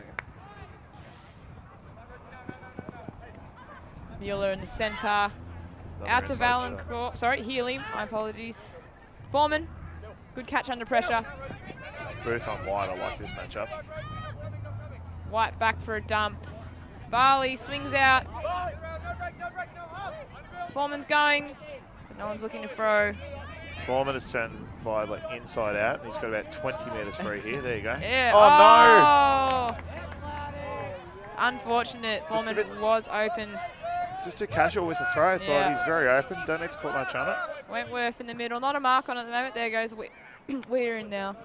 But Mueller in the centre. Out to Valancourt. Sorry, Healy. My apologies. Foreman. Good catch under pressure. Booth on White. I like this matchup. White back for a dump. Varley swings out. Foreman's going, but no one's looking to throw. Foreman has turned Vibe like inside out, and he's got about 20 metres free here. There you go. Yeah. Oh, no! Unfortunate. Foreman was open. It's just too casual with the throw. I thought he's very open. Don't need to put much on it. Wentworth in the middle. Not a mark on it at the moment. There goes Weir in now.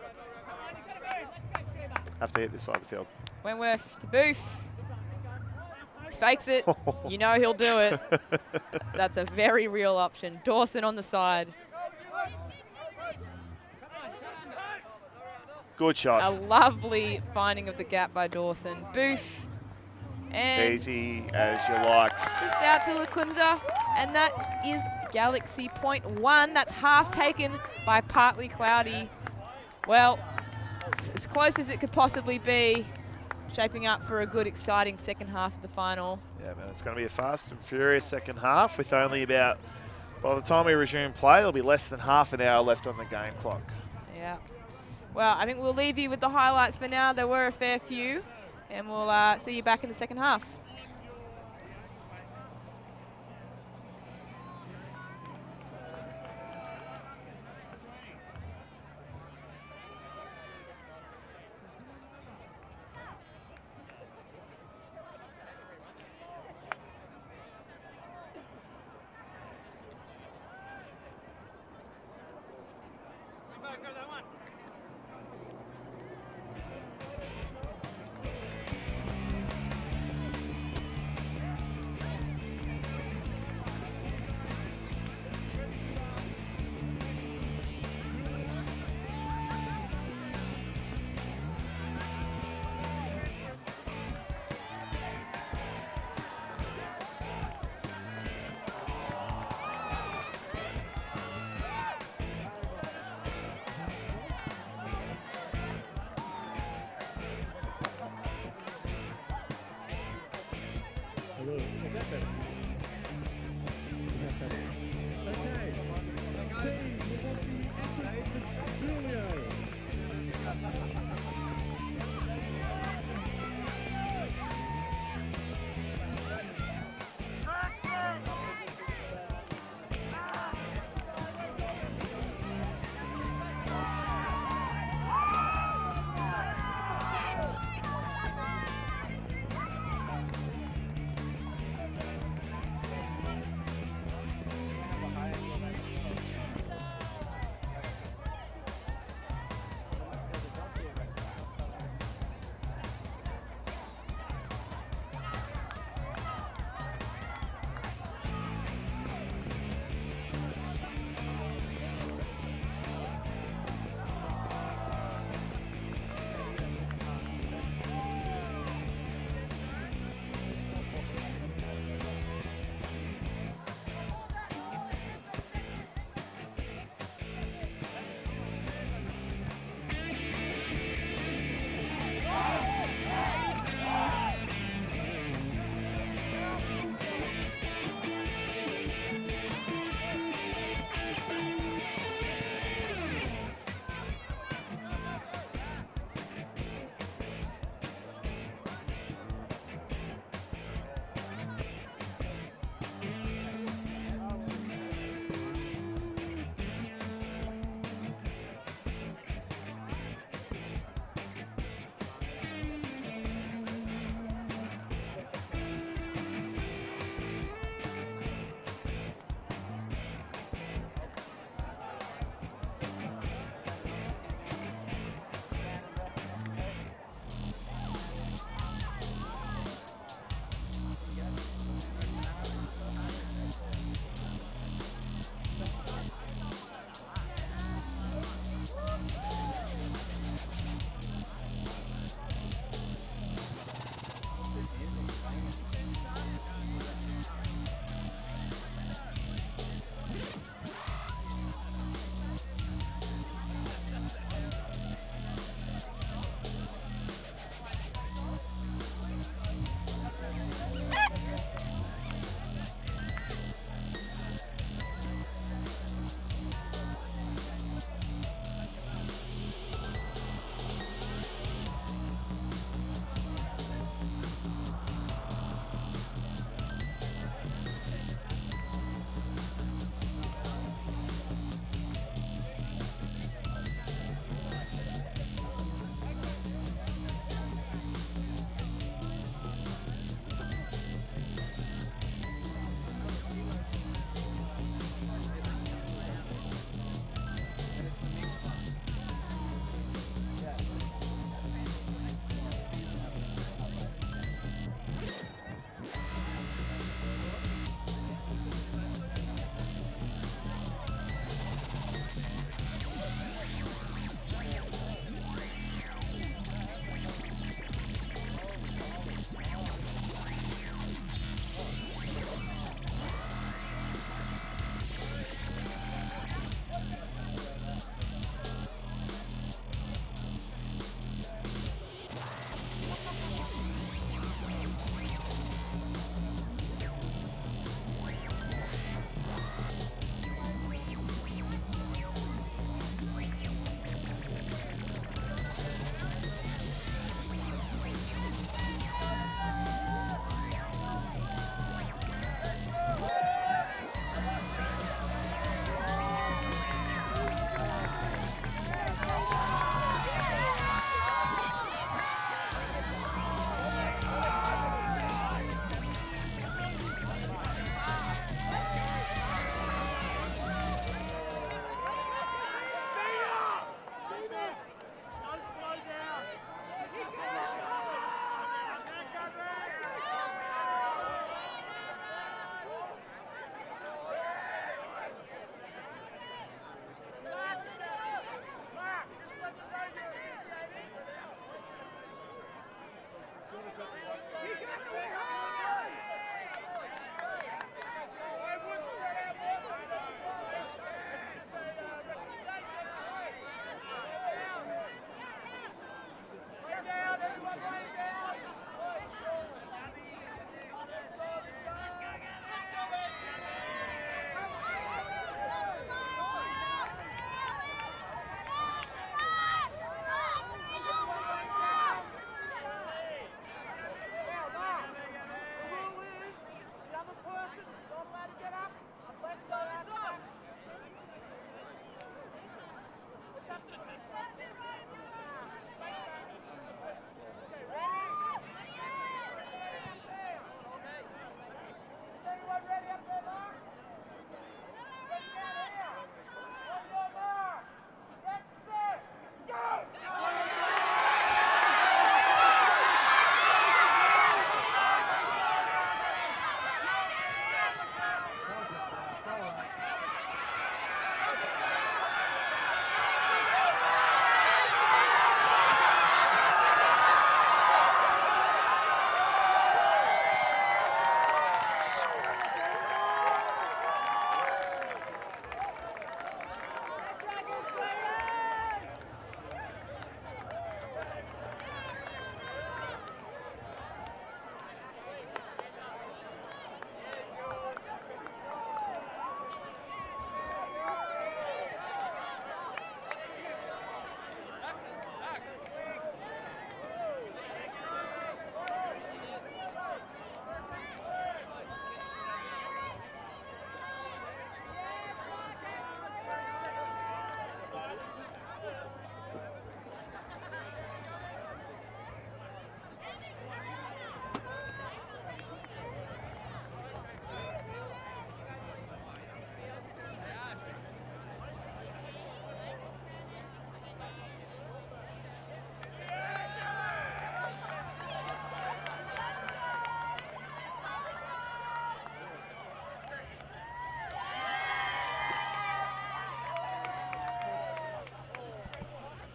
Have to hit this side of the field. Wentworth to Booth. Fakes it. You know he'll do it. That's a very real option. Dawson on the side. Good shot. A lovely finding of the gap by Dawson. Booth. And easy as you like. just out to Lacunza. And that is Galaxy point 1. That's half taken by Partly Cloudy. Well, it's as close as it could possibly be. Shaping up for a good, exciting second half of the final. Yeah, man, it's going to be a fast and furious second half with only about, by the time we resume play, there'll be less than half an hour left on the game clock. Yeah. Well, I think we'll leave you with the highlights for now. There were a fair few, and we'll see you back in the second half.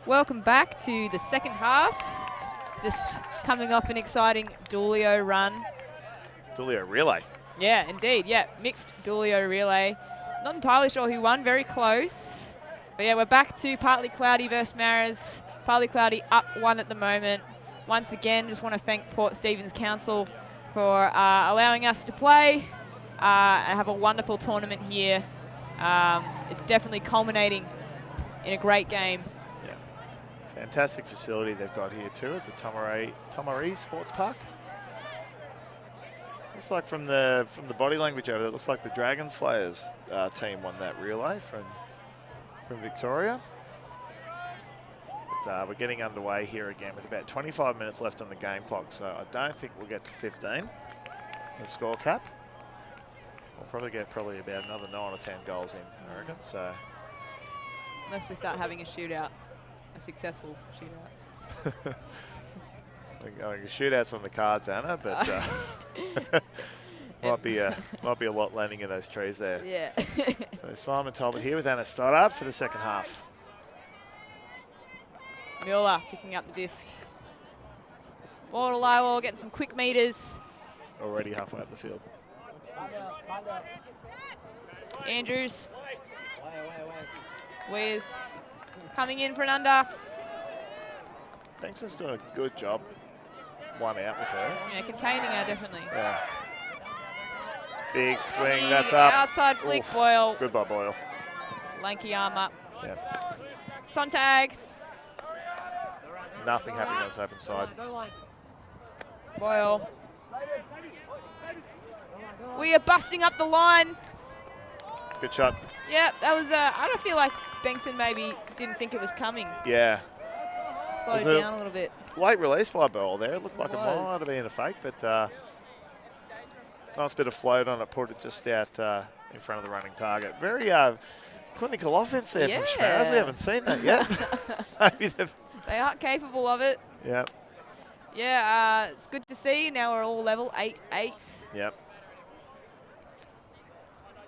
Welcome back to the second half. Just coming off an exciting Dulio run. Dulio relay. Yeah, indeed. Yeah, mixed Dulio relay. Not entirely sure who won. Very close. But yeah, we're back to partly cloudy versus Schmarras. Partly cloudy up 1 at the moment. Once again, just want to thank Port Stephens Council for allowing us to play and have a wonderful tournament here. It's definitely culminating in a great game. Yeah, fantastic facility they've got here too at the Tomaree Sports Park. Looks like from the body language over there, it looks like the Dragon Slayers team won that relay from Victoria. But we're getting underway here again with about 25 minutes left on the game clock, so I don't think we'll get to 15, the score cap. We'll probably get about another 9 or 10 goals in, I reckon. So unless we start having a shootout, a successful shootout. I think a shootout's on the cards, Anna, but might be a lot landing in those trees there. Yeah. So Simon Talbot here with Anna Stoddard for the second half. Mueller picking up the disc. Ball to Lywell, getting some quick meters. Already halfway up the field. Andrews. Wears coming in for an under. Bankson's doing a good job. 1 out with her. Yeah, containing her definitely. Yeah. Big swing, Big that's up. Outside flick, Oof. Boyle. Goodbye, Boyle. Lanky arm up. Yeah. Sontag. Nothing happening on this open side. Boyle. We are busting up the line. Good shot. Yeah, that was, I don't feel like Bankson maybe didn't think it was coming. Yeah. Slowed Was it down a little bit. Late release by Boyle there. It looked like it was. might have been a fake, but nice bit of float on it. Put it just out in front of the running target. Very clinical offense there from Schmarras. We haven't seen that yet. Maybe they are capable of it. Yeah. Yeah, it's good to see. Now we're all level 8-8. Yep.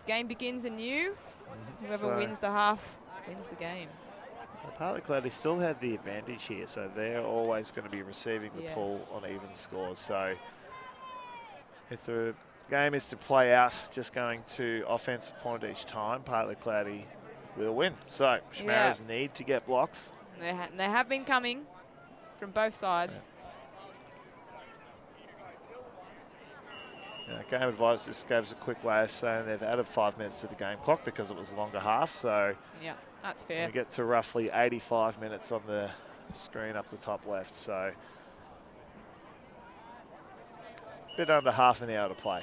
Game begins anew. Whoever wins the half wins the game. Partly Cloudy still had the advantage here, so they're always going to be receiving the pull on even scores. So if the game is to play out, just going to offensive point each time, Partly Cloudy will win. So Schmarras need to get blocks. They have been coming from both sides. Game advice just gave us a quick way of saying they've added 5 minutes to the game clock because it was a longer half. So yeah, that's fair. We get to roughly 85 minutes on the screen up the top left. So a bit under half an hour to play.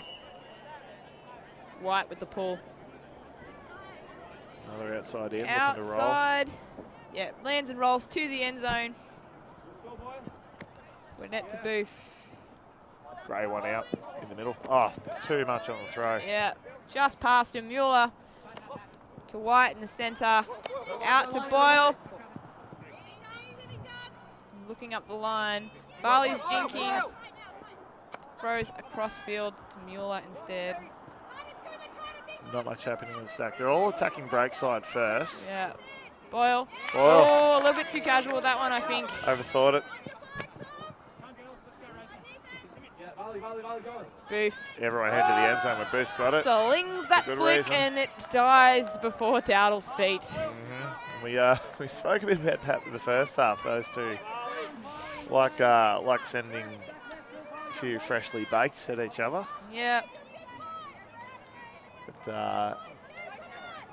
White with the pull. Another outside in, outside. looking to roll. Yeah, lands and rolls to the end zone. We're net to Booth. Gray one out in the middle. Oh, too much on the throw. Yeah, just past him. Mueller to White in the centre. Out to Boyle. He's looking up the line. Barley's jinking. Throws across field to Mueller instead. Not much happening in the stack. They're all attacking break side first. Yeah. Boyle. Boyle. Oh, a little bit too casual with that one, I think. Overthought it. Booth. Everyone head to the end zone when Booth's got it. Slings that flick reason. and it dies before Dowdle's feet. We spoke a bit about that in the first half. Those two, like sending a few freshly baked at each other. Yeah. But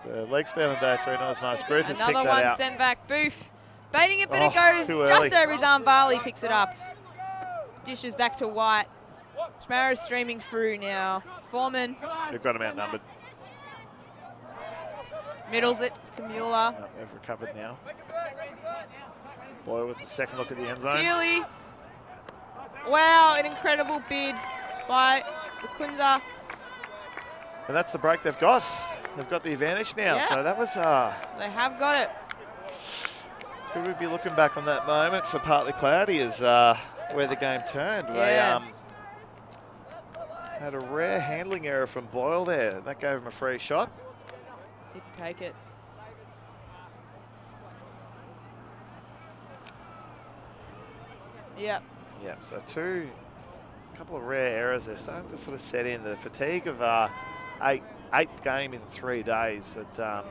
the leg speed on day 3 not as much. Booth has picked that out. Another one sent back. Booth baiting it, but it goes just over his arm. Varley picks it up. Dishes back to White. Schmarras streaming through now. Foreman. They've got him outnumbered. Middles it to Mueller. They've recovered now. Boyle with the second look at the end zone. Healy. Wow, an incredible bid by Kunza. And that's the break they've got. They've got the advantage now. Yeah. So that was... They have got it. Could we be looking back on that moment for Partly Cloudy as where the game turned? Yeah. They had a rare handling error from Boyle there. That gave him a free shot. Didn't take it. Yep. Yeah, so a couple of rare errors there, starting to sort of set in. The fatigue of eighth game in 3 days that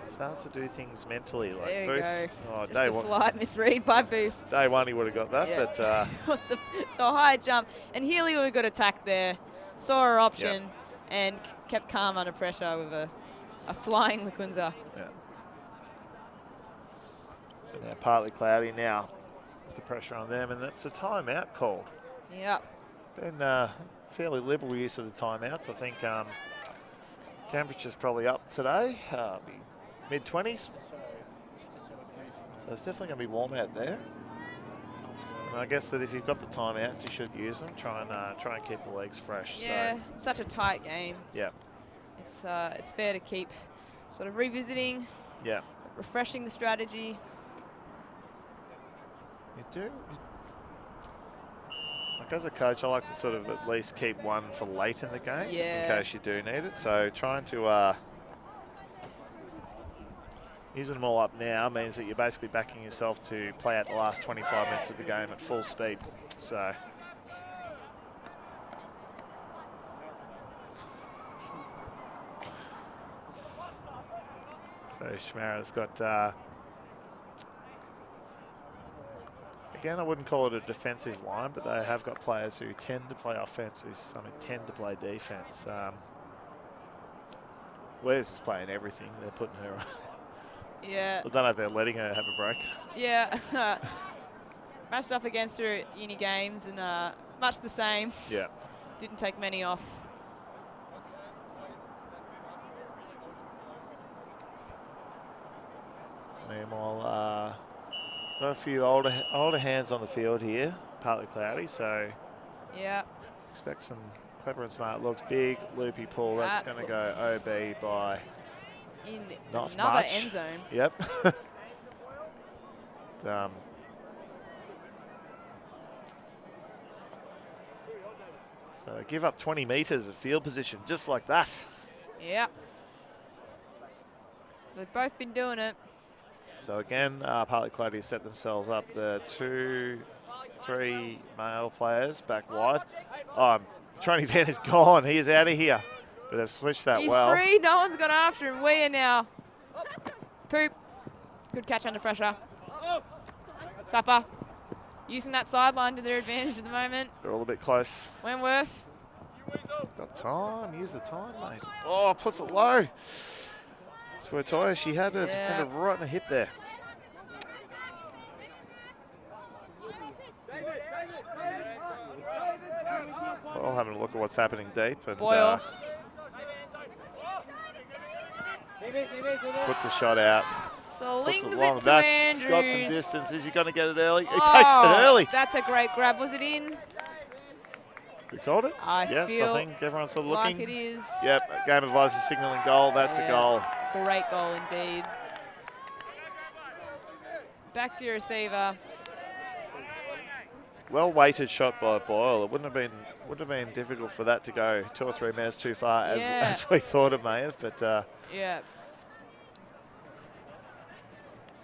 starts to do things mentally. Like There you Booth, go. oh, Just day a one, slight misread by Booth. day one he would have got that, Yeah. but It's a high jump. And Healy would have got attacked there. Saw her option and kept calm under pressure with a flying Lacunza. yeah. So now partly cloudy now with the pressure on them, and that's a timeout called. Yep. Been fairly liberal use of the timeouts. I think temperature's probably up today, be mid-20s. So it's definitely going to be warm out there. And I guess that if you've got the timeout, you should use them. Try and keep the legs fresh. Yeah, So, such a tight game. yeah. It's fair to keep sort of revisiting, Yeah. refreshing the strategy. You do. Like as a coach, I like to sort of at least keep one for late in the game, just in case you do need it. So trying to using them all up now means that you're basically backing yourself to play out the last 25 minutes of the game at full speed. So. So Schmarras got, again, I wouldn't call it a defensive line, but they have got players who tend to play offense, tend to play defense. Wes is playing everything. They're putting her on. Yeah. I don't know if they're letting her have a break. Yeah. Matched up against her at uni games and much the same. Yeah. Didn't take many off. Meanwhile, got a few older hands on the field here, partly cloudy, so Yeah. expect some clever and smart looks. Big loopy pull. That's going to go OB by In not another much. end zone. Yep. So they give up 20 metres of field position just like that. Yeah. They've both been doing it. So again, partly cloudy set themselves up. The 2-3 male players back wide. Oh, Tronny Van is gone. He is out of here. But they've switched that He's well. free. No one's gone after him. We are now. Poop. Good catch under pressure. Tupper. Using that sideline to their advantage at the moment. They're all a bit close. Wentworth. Got time. Use the time, mate. Oh, puts it low. Swertoya, she had a defender right in the hip there. Well, having a look at what's happening deep. And Boyle. puts the shot out. Slings Puts it it long. to That's Andrews. got some distance. Is he going to get it early? He takes it early. That's a great grab. Was it in? We called it? Yes, feel I think everyone's sort of like looking. it is. Yep, game advisor signaling goal. That's a goal. Great goal indeed. Back to your receiver. Well weighted shot by Boyle. It wouldn't have been difficult for that to go 2 or 3 minutes too far as we thought it may have, but Yeah.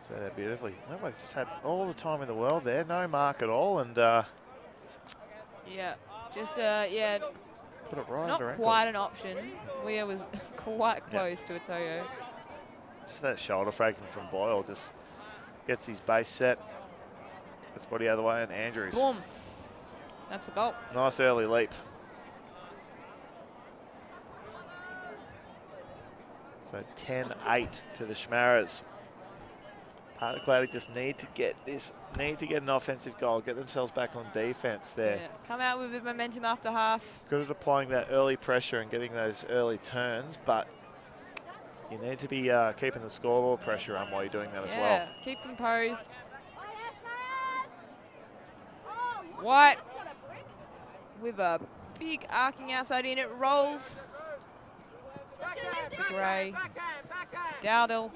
so that beautifully. Wentworth just had all the time in the world there, no mark at all, and Yeah. Just yeah. put it right Not under quite ankles. an option. Weir was quite close to a Toyo. Just that shoulder fragging from Boyle just gets his base set. Gets body out of the way, and Andrews. Boom. That's a goal. Nice early leap. So 10-8 to the Schmarras. Partly cloudy just need to get an offensive goal, get themselves back on defense there. Yeah. Come out with a bit of momentum after half. Good at applying that early pressure and getting those early turns, but you need to be keeping the scoreboard pressure on while you're doing that as well. Keep composed. White with a big arcing outside in. It rolls to Gray. Dowdle.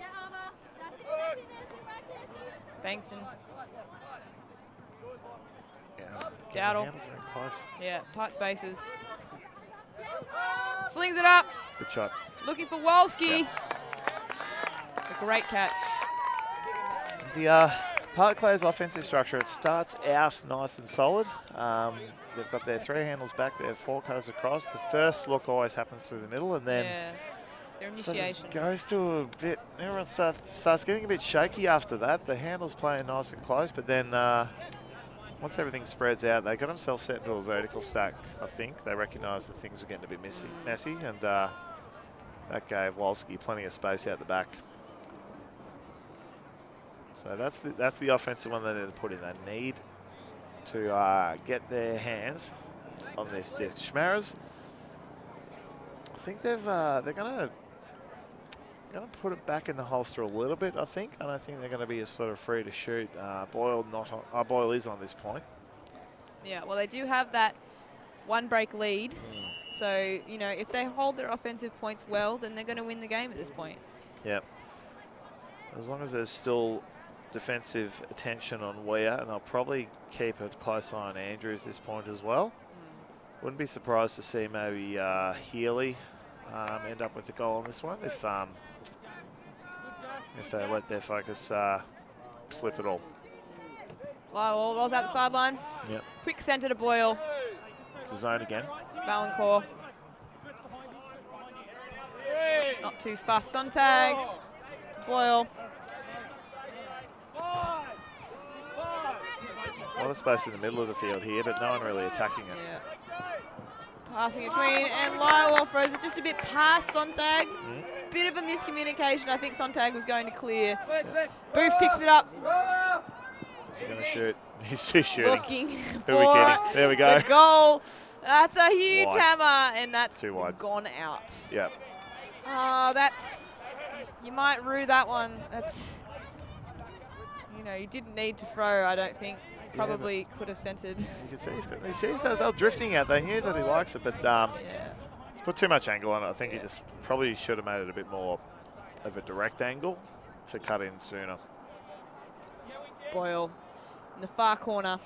Bankson. Yeah. Dowdle. Hands are in close. Yeah, tight spaces. Slings it up. Good shot. Looking for Wolski. A great catch. The Partly Clay's offensive structure, it starts out nice and solid. They've got their 3 handles back, their 4 cutters across. The first look always happens through the middle, and then their sort initiation of goes to a bit, everyone starts getting a bit shaky after that. The handle's playing nice and close, but then once everything spreads out, they got themselves set into a vertical stack, I think. They recognised that things were getting a bit messy, and that gave Wolski plenty of space out the back. So that's the offensive one they need to put in. They need to get their hands on this disc. Schmarras, I think they're gonna put it back in the holster a little bit. I think. I don't think they're going to be as sort of free to shoot. Boyle Boyle is on this point. Yeah, well, they do have that 1 break lead. So, you know, if they hold their offensive points well, then they're going to win the game at this point. Yep. As long as there's still defensive attention on Weir, and they'll probably keep a close eye on Andrews this point as well. Wouldn't be surprised to see maybe Healy end up with the goal on this one if they let their focus slip at all. Lyle rolls out the sideline. Yep. Quick centre to Boyle. It's the zone again. Valancourt. Not too fast. Sontag. Boyle. A lot of space in the middle of the field here, but no one really attacking it. Yeah. Passing it between, and Lyle throws it just a bit past Sontag. Bit of a miscommunication. I think Sontag was going to clear. Booth picks it up. Is he going to shoot? He's too shooting. Looking Who are we kidding? There we go. The goal. That's a huge Wide. hammer, and that's Too wide. Gone out. Yep. Oh, that's... You might rue that one. That's... You know, you didn't need to throw, I don't think. Probably could have centered. You can see they're drifting out. They knew that he likes it, but he's put too much angle on it. I think he just probably should have made it a bit more of a direct angle to cut in sooner. Boyle in the far corner.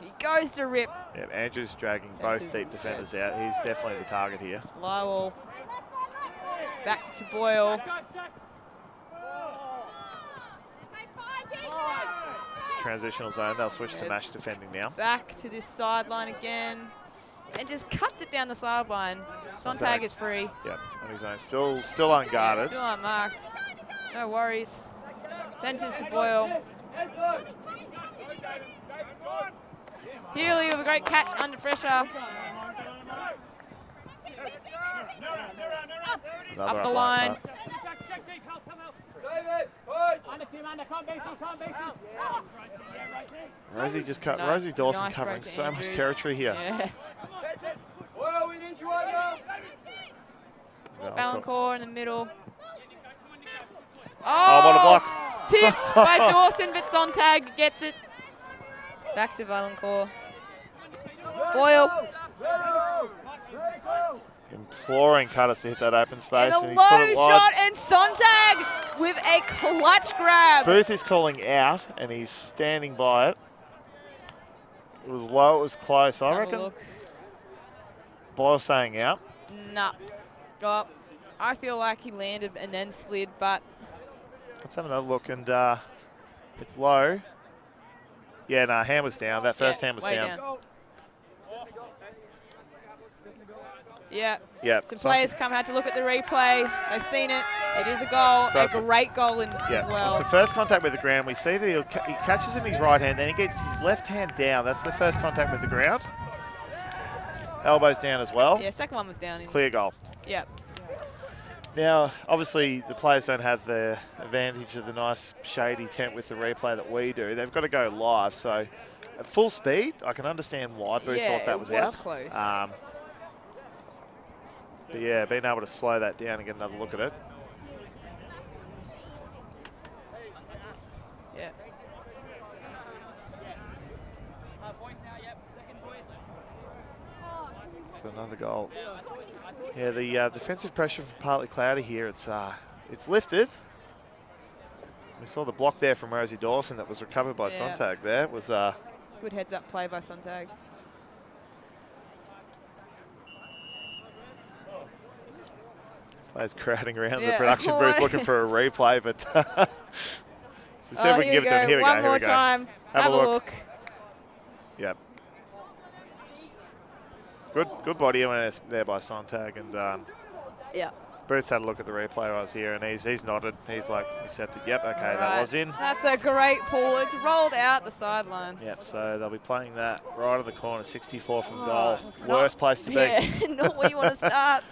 He goes to rip. Yeah, Andrews dragging both deep defenders out. He's definitely the target here. Lyle back to Boyle. It's a transitional zone. They'll switch to match defending now. Back to this sideline again. And just cuts it down the sideline. Sontag is free. Yep, on his own. Still unguarded. Yeah, still unmarked. No worries. Centres to Boyle. Healy with a great catch under pressure. Another up the line. Rosie Rosie Dawson nice covering break to so much Andrews. territory here. Yeah. Well, we need you right now. Valancourt in the middle. Oh, what a block. Tipped by Dawson, but Sontag gets it. Back to Valancourt. Boyle. Imploring Cutters to hit that open space, And and a he's put low it shot, wide. and Sontag with a clutch grab. Booth is calling out, and he's standing by it. It was low, it was close. I reckon Boyle saying out. Nah. Oh, I feel like he landed and then slid, but... Let's have another look, and it's low. Yeah, no, hand was down. That first hand was way down. Yeah. Yep. Some players had to look at the replay. They've seen it. It is a goal. So a great goal as well. It's the first contact with the ground. We see that he catches in his right hand, then he gets his left hand down. That's the first contact with the ground. Elbows down as well. Yeah, second one was down. Clear goal. Yep. Now, obviously, the players don't have the advantage of the nice shady tent with the replay that we do. They've got to go live. So, at full speed, I can understand why Booth thought that was out. Yeah, it was close. But yeah, being able to slow that down and get another look at it. Yeah. So another goal. Yeah, the defensive pressure from Partly Cloudy here, it's lifted. We saw the block there from Rosie Dawson that was recovered by Sontag there. It was good heads-up play by Sontag. Players crowding around the production booth looking for a replay, but So see if we can give it to him. Here we go. One more time. Have a look. Yep. Good body awareness there by Sontag, and Yeah. Booth had a look at the replay while I was here, and he's nodded. He's like, accepted. Yep, okay, that was in. That's a great pull. It's rolled out the sideline. Yep, so they'll be playing that right in the corner, 64 from goal. Worst place to be. Yeah, not where you want to start.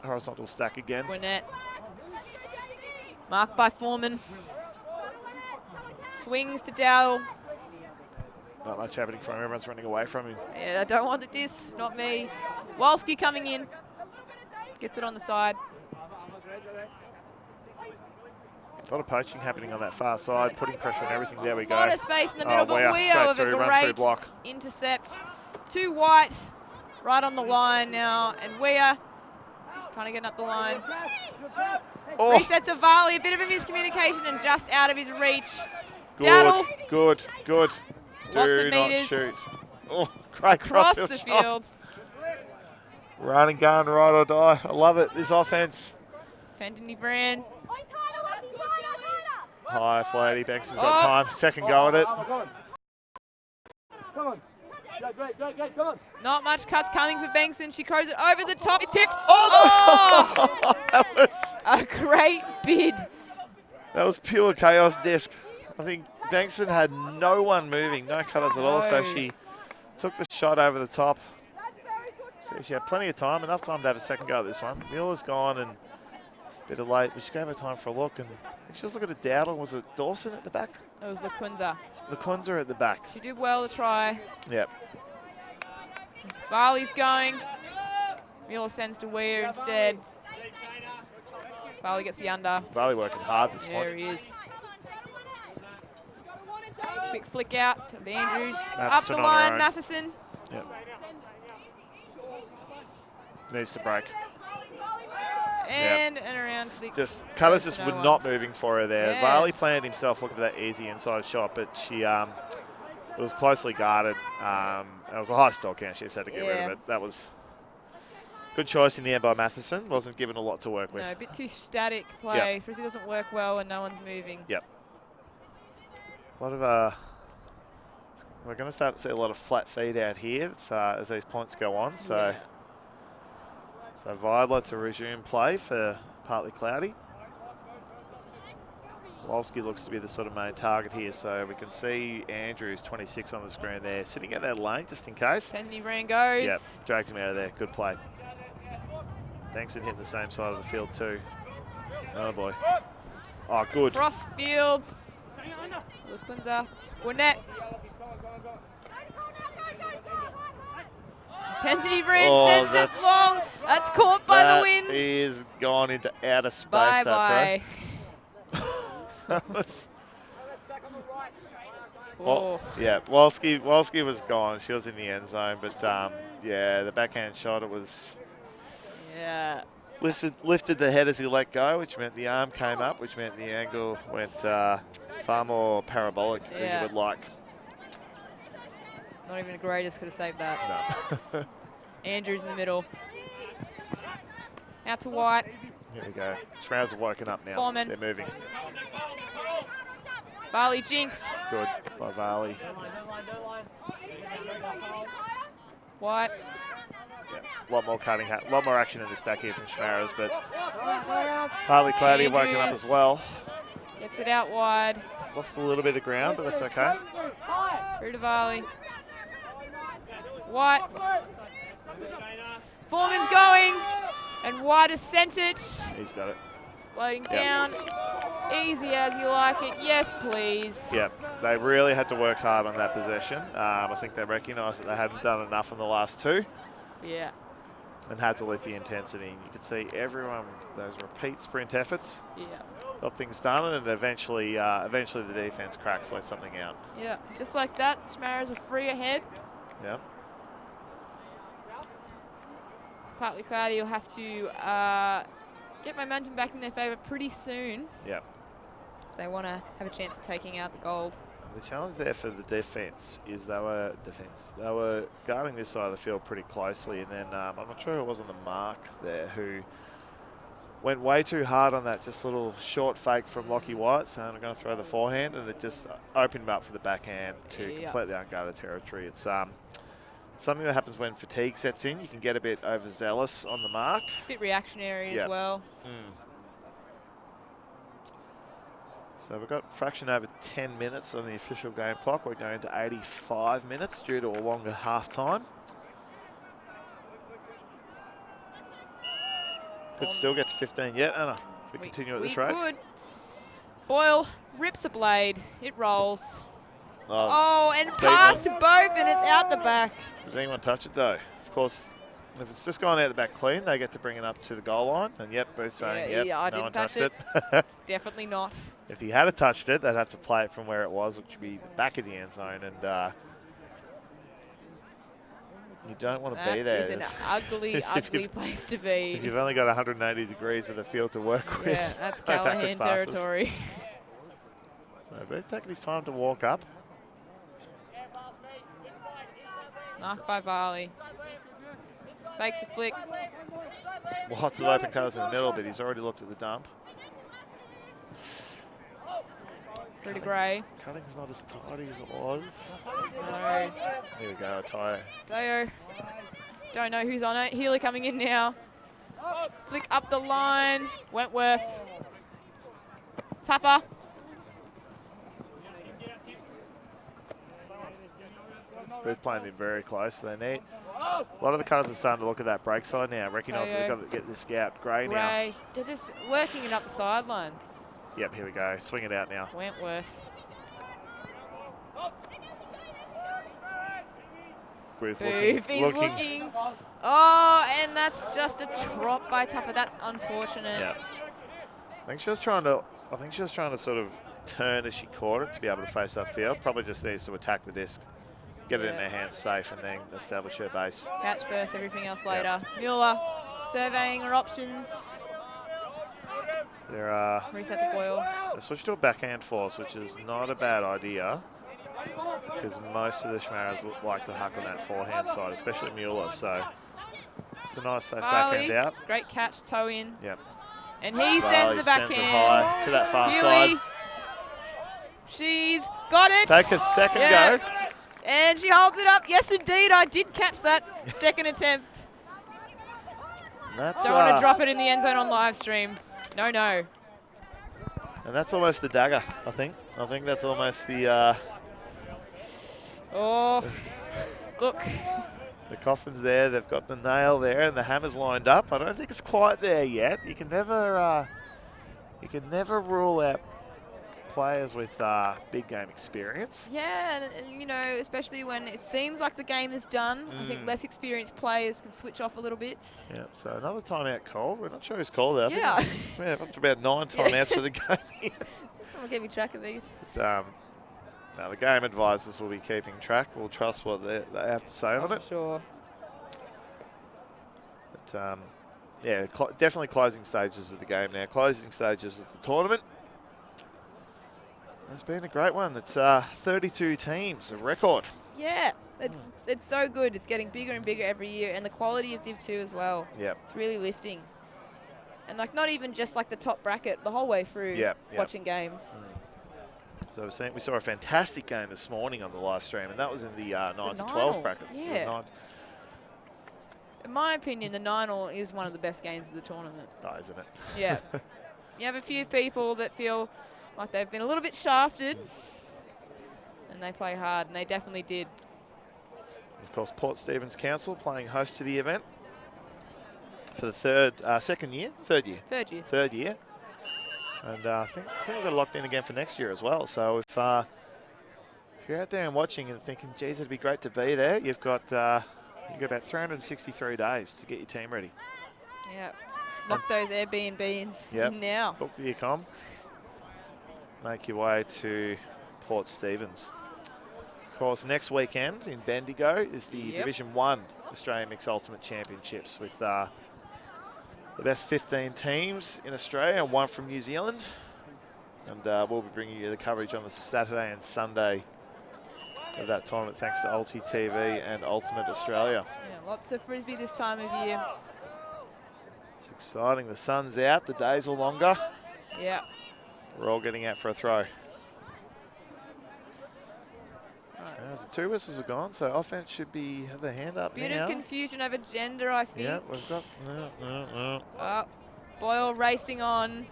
Horizontal stack again. Gwinnett. Marked by Foreman. Swings to Dowell. Not much happening from him. Everyone's running away from him. Yeah, I don't want the diss, not me. Walski coming in. Gets it on the side. A lot of poaching happening on that far side, putting pressure on everything. There we go. A lot of space in the middle, but Weir with a great block. intercept. To White, right on the line now, and Weir trying to get up the line. Oh. Reset to Varley, a bit of a miscommunication and just out of his reach. Good, Daddle. good. Lots Do of not meters. shoot. Oh, great Across crossfield the shot. field. Run and gun, ride or die. I love it, this offense. Fenton Bran. High, floaty. Banks has got time. Second go at it. Come on. Come on. Not much cuts coming for Bengtson. She crows it over the top. It's tipped. Oh! That was A great bid. pure chaos disc. I think Bankson had no one moving, no cutters at all, so she took the shot over the top. So she had plenty of time, enough time to have a second go at this one. Mueller's gone and a bit of late, but she gave her time for a look. And I think she was looking at Dowdle. Was it Dawson at the back? It was LaQuinza. LaQuinza at the back. She did well to try. Yep. Varley's going. Mueller sends to Weir instead. Varley gets the under. Varley working hard this There point. he is. Quick flick out to Andrews. Up Matheson the on her line, own. Matheson. Yep. Needs to break. And around flick. Just Cutters Goes just to were no not one. moving for her there. Yeah. Varley planted himself looking for that easy inside shot, but she it was closely guarded. It was a high stall count. She just had to get rid Yeah. of it. That was good choice in the end by Matheson. Wasn't given a lot to work with. No, a bit too static play. Frisbee doesn't work well when no one's moving. Yep. A lot of we're going to start to see a lot of flat feet out here as these points go on. So. Yeah. So Vidler to resume play for partly cloudy. Wolski looks to be the sort of main target here, so we can see Andrews, 26 on the screen there, sitting at that lane just in case. Penny Brand goes. Yep, drags him out of there. Good play. Bankson hitting the same side of the field too. Oh boy. Oh, good. Cross field. LaQuinza. Gwinnett. Pensity Brand sends it long. That's caught by the wind. That is gone into outer space. Bye-bye. That was... Oh. Yeah, Wolski was gone. She was in the end zone, but yeah, the backhand shot, it was Yeah. lifted the head as he let go, which meant the arm came up, which meant the angle went far more parabolic than you would like. Not even the greatest could have saved that. No. Andrews in the middle. Out to White. Here we go. Schmarras have woken up now. Foreman. They're moving. Varley jinx. Good by Varley. White. Yeah, a lot more cutting, a lot more action in the stack here from Schmarras, but partly cloudy have woken up as well. Gets it out wide. Lost a little bit of ground, but that's okay. Through to Varley. White. Foreman's going. And White has sent it. He's got it. Floating down. Easy as you like it. Yes, please. Yep, they really had to work hard on that possession. I think they recognised that they hadn't done enough in the last two. Yeah. And had to lift the intensity. And you could see everyone, those repeat sprint efforts, Yeah. got things done, and eventually the defence cracks, let something out. Yeah. Just like that, Schmarras are free ahead. Yep. Partly cloudy will have to get momentum back in their favour pretty soon. Yep. They want to have a chance of taking out the gold. The challenge there for the defence is they were guarding this side of the field pretty closely, and then I'm not sure who it was on the mark there who went way too hard on that just little short fake from Lockie White, so I'm going to throw the forehand, and it just opened him up for the backhand to completely unguarded territory. It's something that happens when fatigue sets in. You can get a bit overzealous on the mark. A bit reactionary as well. So we've got a fraction over 10 minutes on the official game clock. We're going to 85 minutes due to a longer half time. Could still get to 15 yet, Anna, if we continue at this rate. We could. Boyle rips a blade. It rolls. And it's past both, and it's out the back. Did anyone touch it, though? Of course, if it's just gone out the back clean, they get to bring it up to the goal line. And yep, Booth's saying, I no one didn't touch touched it. Definitely not. If he had touched it, they'd have to play it from where it was, which would be the back of the end zone. And you don't want to be there. That is an ugly, ugly place to be. If you've only got 180 degrees of the field to work with. Yeah, that's Callahan territory. So Booth taking his time to walk up. Marked by Varley. Fakes a flick. Lots of open cutters in the middle, but he's already looked at the dump. Pretty grey. Cutting's not as tidy as it was. No. Here we go, Tayo. Tayo. Don't know who's on it. Healy coming in now. Flick up the line. Wentworth. Tapper. Booth playing in very close. They need. A lot of the cutters are starting to look at that break side now, recognise they've got to get this out. Gray now. They're just working it up the sideline. Yep, here we go. Swing it out now. Wentworth. Booth looking. Oh, and that's just a drop by Tapper. That's unfortunate. Yeah. I think she was trying to sort of turn as she caught it to be able to face upfield. Probably just needs to attack the disc, get it in their hands safe, and then establish her base. Catch first, everything else later. Mueller surveying her options. Reset to Boyle. They switched to a backhand force, which is not a bad idea, because most of the Schmarras like to huck on that forehand side, especially Mueller. So it's a nice safe backhand out. Great catch, toe in. Yep. And he sends a backhand. Sends it high to that far Healy. side. She's got it. Take a second go. And she holds it up. Yes, indeed, I did catch that. Second attempt. Don't want to drop it in the end zone on live stream. No. And that's almost the dagger, I think. I think that's almost the... Look. The coffin's there. They've got the nail there and the hammer's lined up. I don't think it's quite there yet. You can never rule out players with big game experience. Yeah, and you know, especially when it seems like the game is done. I think less experienced players can switch off a little bit. Yeah, so another timeout called. We're not sure who's called that. Yeah. We have up to about 9 timeouts for the game here. Someone give me track of these. But, no, the game advisors will be keeping track. We'll trust what they have to say on it. Sure. But, yeah, definitely closing stages of the game now. Closing stages of the tournament. It's been a great one. It's 32 teams, a record. Yeah, it's so good. It's getting bigger and bigger every year, and the quality of Div 2 as well. Yep. It's really lifting. And like not even just like the top bracket, the whole way through watching games. So we saw a fantastic game this morning on the live stream, and that was in the 9 to 12 brackets. Yeah. In my opinion, the 9-all is one of the best games of the tournament. Oh, isn't it? Yeah. You have a few people that feel like they've been a little bit shafted, and they play hard, and they definitely did. Of course, Port Stephens Council playing host to the event for the third year. And I think we've got it locked in again for next year as well. So if you're out there and watching and thinking, geez, it'd be great to be there, you've got about 363 days to get your team ready. Yeah. Lock those Airbnbs in now. Book the accom. Make your way to Port Stephens. Of course, next weekend in Bendigo is the Division 1 Australian Mixed Ultimate Championships with the best 15 teams in Australia and one from New Zealand. And we'll be bringing you the coverage on the Saturday and Sunday of that tournament, thanks to Ulti TV and Ultimate Australia. Yeah, lots of frisbee this time of year. It's exciting. The sun's out. The days are longer. Yeah. We're all getting out for a throw. As the 2 whistles are gone, so offense should have their hand up Bit now. of confusion over gender, I think. Yeah, we've got... Boyle racing on.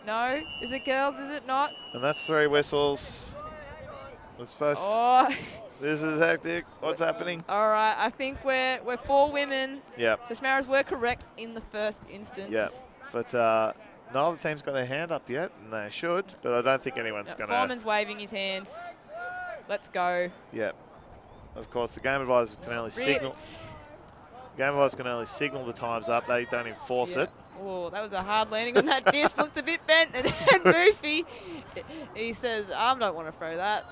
No? Is it girls? Is it not? And that's 3 whistles. We're supposed... Oh. This is hectic. What's happening? All right, I think we're 4 women. Yep. So Schmarras were correct in the first instance. Yep. But neither team's got their hand up yet, and they should. But I don't think anyone's going to... Foreman's waving his hand. Let's go. Yep. Of course, the game advisors can only signal. Game advisors can only signal the time's up. They don't enforce it. Oh, that was a hard landing on that disc. Looked a bit bent and goofy. He says, I don't want to throw that.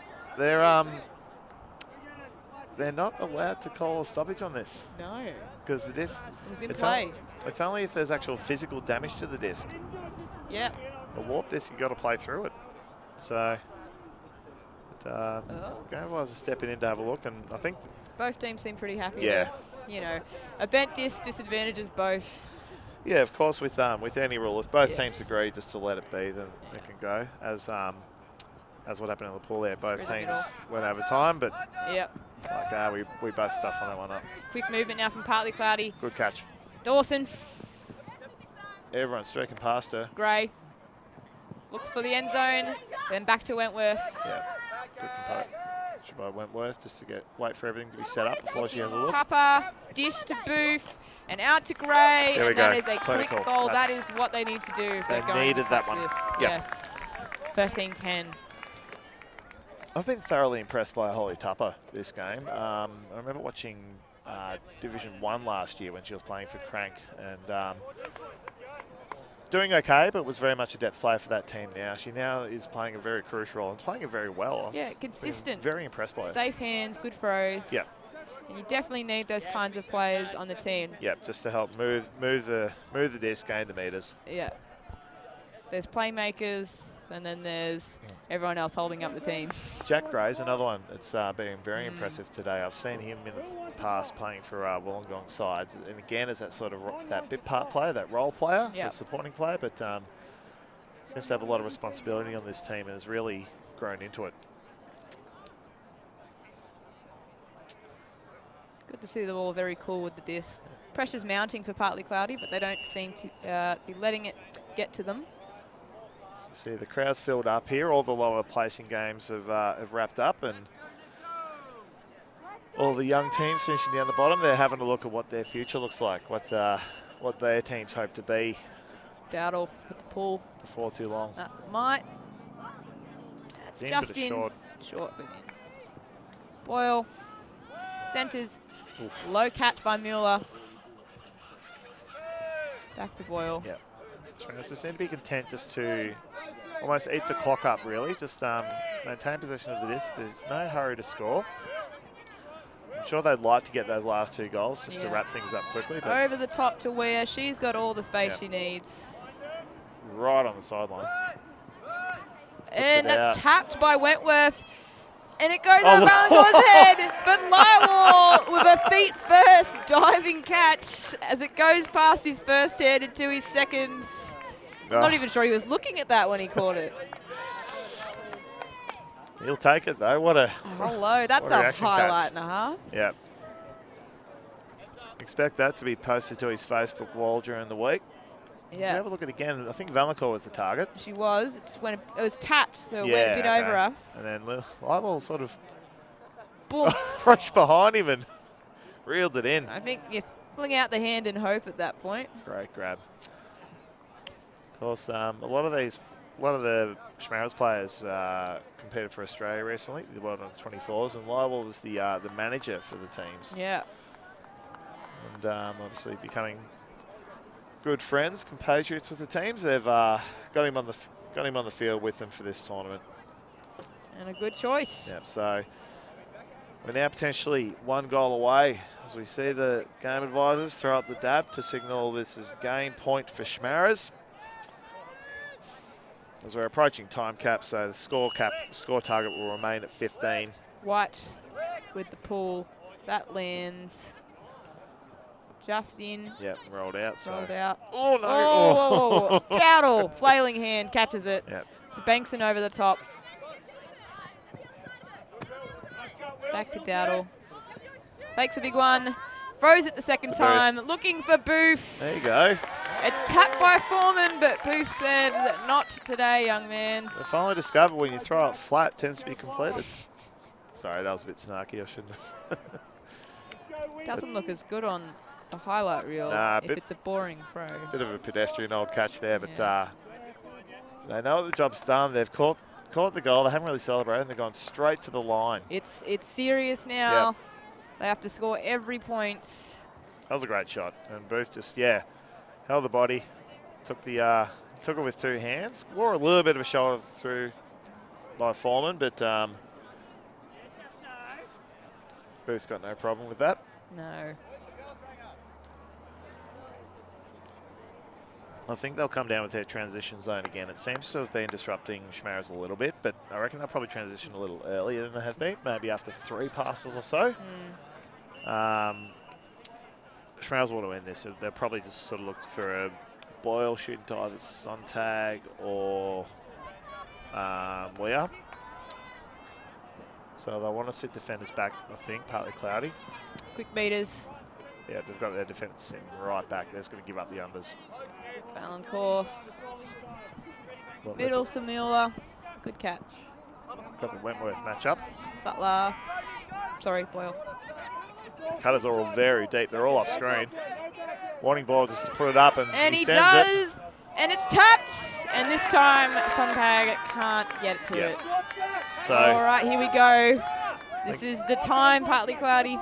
They're not allowed to call a stoppage on this. No. Because the disc... It was in play. It's only if there's actual physical damage to the disc. Yeah. A warp disc, you've got to play through it. So... Game advisors stepping in to have a look, and I think... Both teams seem pretty happy. Yeah. That, you know, a bent disc disadvantages both. Yeah, of course, with any rule, if both teams agree just to let it be, then it can go. As what happened in the pool there, both teams went over time, but we both stuffed on that one up. Quick movement now from Partly Cloudy. Good catch. Dawson. Everyone's streaking past her. Gray. Looks for the end zone, then back to Wentworth. Yeah, good compo. By Wentworth just to wait for everything to be set up before she has a look. Tupper, dish to Booth, and out to Gray, and that is a Plenty quick cool. goal. That is what they need to do if they're going needed to that catch one. this. Yep. Yes, 13-10. I've been thoroughly impressed by Holly Tupper this game. I remember watching Division 1 last year when she was playing for Crank, and doing okay, but was very much a depth player for that team now. She now is playing a very crucial role and playing it very well. Yeah, consistent. Very impressed by her. Safe hands, good throws. Yeah. And you definitely need those kinds of players on the team. Yeah, just to help move the disc, gain the meters. Yeah. There's playmakers, and then there's everyone else holding up the team. Jack Gray's another one that's been very impressive today. I've seen him in the past playing for Wollongong sides, and again as that sort of that bit part player, that role player, the supporting player, but seems to have a lot of responsibility on this team and has really grown into it. Good to see them all very cool with the disc. Pressure's mounting for Partly Cloudy, but they don't seem to be letting it get to them. See the crowd's filled up here. All the lower placing games have wrapped up, and all the young teams finishing down the bottom. They're having a look at what their future looks like, what their teams hope to be. Dowdle with the pull. Before too long. Might. That's just in. Short, but in. Boyle. Centres. Low catch by Mueller. Back to Boyle. Yeah. Just need to be content just to almost eat the clock up, really. Just maintain possession of the disc. There's no hurry to score. I'm sure they'd like to get those last 2 goals just to wrap things up quickly. But over the top to Weir. She's got all the space she needs. Right on the sideline. And that's tapped by Wentworth. And it goes over Valancourt's head. But Lywall with a feet first diving catch as it goes past his first head into his second. I'm not even sure he was looking at that when he caught it. He'll take it though. What a hello. That's a highlight and a half. Yeah. Expect that to be posted to his Facebook wall during the week. Yeah. So have a look at it again. I think Valancourt was the target. She was. It's when it was tapped, so it went a bit over her. And then Lywall sort of boom, rushed behind him and reeled it in. I think you fling out the hand and hope at that point. Great grab. Of course, a lot of the Schmarras players competed for Australia recently, the World Under 24s, and Lywall was the manager for the teams. Yeah. And obviously becoming good friends, compatriots with the teams. They've got him on the field with them for this tournament. And a good choice. Yep. So we're now potentially 1 goal away as we see the game advisors throw up the dab to signal this is game point for Schmarras. As we're approaching time cap, so the score target will remain at 15. White with the pull. That lands just in. Yep, rolled out. Rolled out. Oh, no. Oh, Dowdle, flailing hand, catches it. Yep. So Bankson over the top. Back to Dowdle. Fakes a big one. Throws it the second time. Looking for Booth. There you go. It's tapped by Foreman, but Booth said, not today, young man. I finally discovered when you throw it flat, it tends to be completed. Sorry, that was a bit snarky. I shouldn't have. Doesn't look as good on the highlight reel if it's a boring throw. Bit of a pedestrian old catch there, but they know what the job's done. They've caught the goal. They haven't really celebrated, and they've gone straight to the line. It's serious now. Yep. They have to score every point. That was a great shot, and Booth just held the body, took it with two hands. Wore a little bit of a shoulder through by Foreman, but Booth's got no problem with that. No. I think they'll come down with their transition zone again. It seems to have been disrupting Schmarras a little bit, but I reckon they'll probably transition a little earlier than they have been, maybe after 3 passes or so. Schmarras want to win this. So they'll probably just sort of look for a Boyle shooting to either Sontag or Weir. So they'll want to sit defenders back, I think, partly cloudy. Quick meters. Yeah, they've got their defenders sitting right back. They're just going to give up the unders. Valancourt. Middles to Mueller. Good catch. Got the Wentworth matchup. Butler. Sorry, Boyle. Cutters are all very deep. They're all off screen. Wanting ball just to put it up, and he sends does. It. And it's tapped. And this time, Sontag can't get it to it. So, all right, here we go. This is the time, partly cloudy.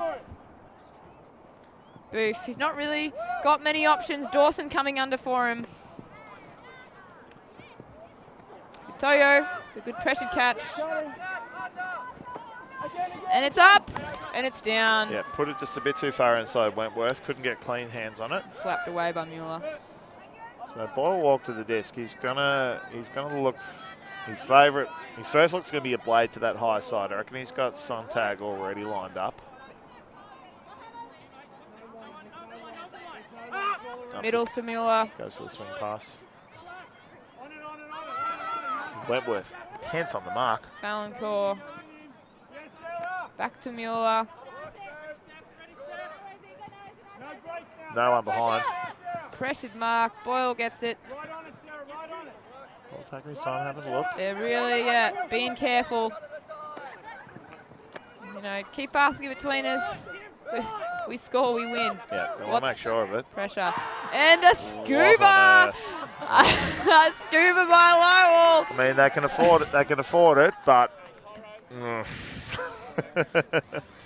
Booth, he's not really got many options. Dawson coming under for him. Toyo, a good pressured catch. And it's up, and it's down. Yeah, put it just a bit too far inside Wentworth. Couldn't get clean hands on it. Slapped away by Mueller. So Boyle walked to the disc. He's gonna look. His first look's gonna be a blade to that high side. I reckon he's got Sontag already lined up. Middles to Mueller. Goes to the swing pass. Wentworth, tense on the mark. Valancourt. Back to Mueller. No one behind. Pressured mark. Boyle gets it. Well, taking his time, having a look. They're really being careful. You know, keep asking between us. We score, we win. Yeah, they want to make sure of it. Pressure. And a scuba! A scuba by Lowell. I mean, they can afford it. They can afford it, but.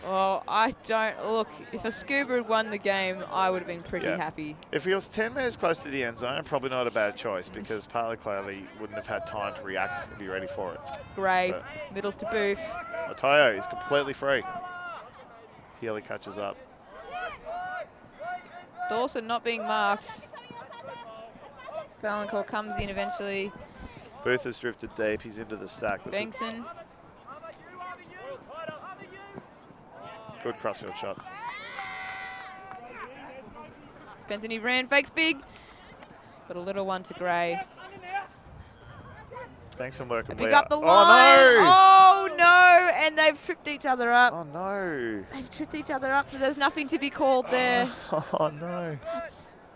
Well, I don't look. If a scuba had won the game, I would have been pretty happy. If he was 10 metres close to the end zone, probably not a bad choice because partly clearly wouldn't have had time to react and be ready for it. Gray, middles to Booth. Latoyo is completely free. Healy catches up. Dawson not being marked. Valancourt comes in eventually. Booth has drifted deep. He's into the stack. Bankson. Good crossfield shot. Bethany ran, fakes big. But a little one to Gray. Bankson working. Big up the line. Oh no! And they've tripped each other up. Oh no! They've tripped each other up, so there's nothing to be called there. Oh no!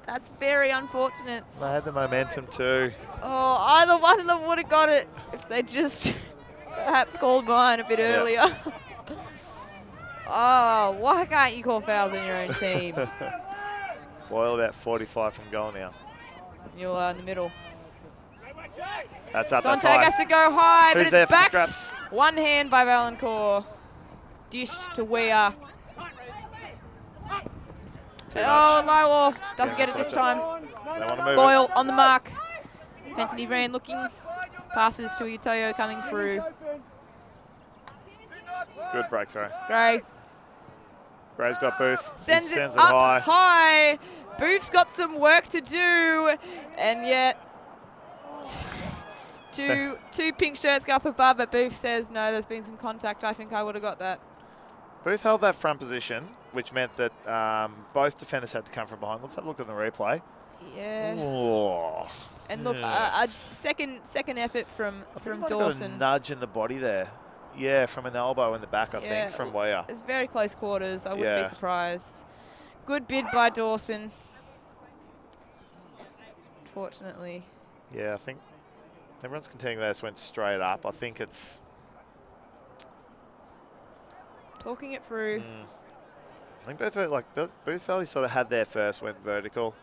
That's very unfortunate. They had the momentum too. Oh, either one of them would have got it if they just perhaps called mine a bit earlier. Oh, why can't you call fouls on your own team? Boyle about 45 from goal now. Mueller in the middle. That's up. Sontag has to go high, Who's but it's backed. Scraps? One hand by Valancourt. Dished to Weir. Oh, Lywell doesn't get it this time. Boyle on the mark. Anthony Rand looking. Passes to Utoyo coming through. Good breakthrough. Gray. Gray's got Booth. Sends it up high. Booth's got some work to do, and yet two pink shirts go up above, but Booth says, no, there's been some contact. I think I would have got that. Booth held that front position, which meant that both defenders had to come from behind. Let's have a look at the replay. Yeah. Oh, And look, yeah. a second effort from I think Dawson. got a nudge in the body there. Yeah, from an elbow in the back, I think, from Weah. It's very close quarters. I wouldn't be surprised. Good bid by Dawson. Unfortunately. Yeah, I think everyone's contending they just went straight up. I think it's... Talking it through. I think Booth Valley sort of had their first, went vertical.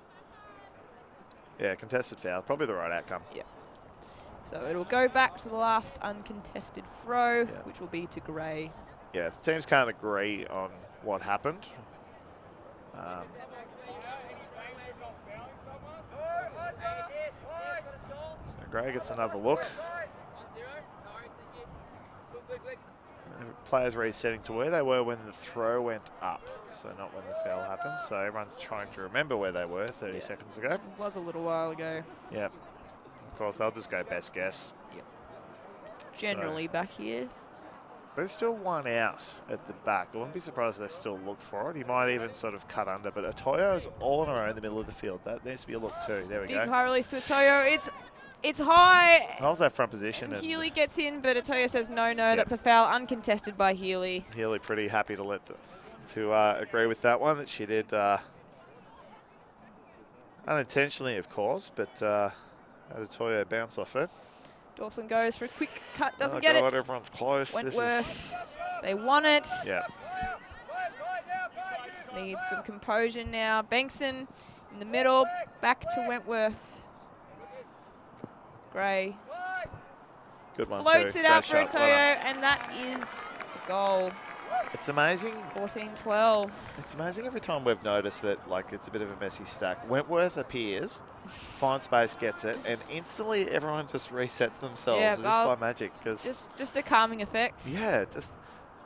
Yeah, contested foul. Probably the right outcome. Yep. So it'll go back to the last uncontested throw, which will be to Gray. Yeah, the teams can't agree on what happened. So Gray gets another look. Players resetting to where they were when the throw went up, so not when the foul happened. So everyone's trying to remember where they were 30 seconds ago. It was a little while ago. Yep. Of course, they'll just go best guess. Yep. Generally back here. But there's still one out at the back. I wouldn't be surprised if they still look for it. He might even sort of cut under, but Atoyo is all on her own in the middle of the field. That needs to be a look too. There we go. Big high release to Atoyo. It's high. How's that front position? And Healy gets in, but Atoyo says no, that's a foul, uncontested by Healy. Healy pretty happy to agree with that one, that she did unintentionally, of course, but had Atoyo bounce off it. Dawson goes for a quick cut, doesn't get it. Everyone's close. Wentworth, they won it. Yeah. Needs some composure now. Bankson in the middle, back to Wentworth. Gray. Good one. Floats it out for Atoyo, and that is a goal. It's amazing. 14-12. It's amazing every time we've noticed that, like, it's a bit of a messy stack. Wentworth appears, finds space, gets it, and instantly everyone just resets themselves just by magic. Just a calming effect. Yeah,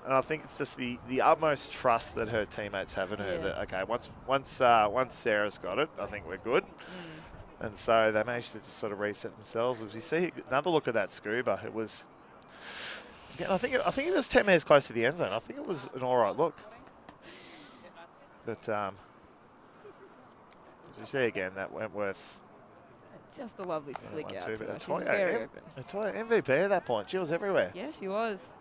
and I think it's just the utmost trust that her teammates have in her. That okay, once Sarah's got it, I think we're good. And so they managed to just sort of reset themselves. As you see another look at that scuba, it was. Again, I think it was 10 metres close to the end zone. I think it was an all right look. But as you see again, that Wentworth. Just a lovely flick out to her. She's Atoyo, very open. Atoyo MVP at that point. She was everywhere. Yeah, she was.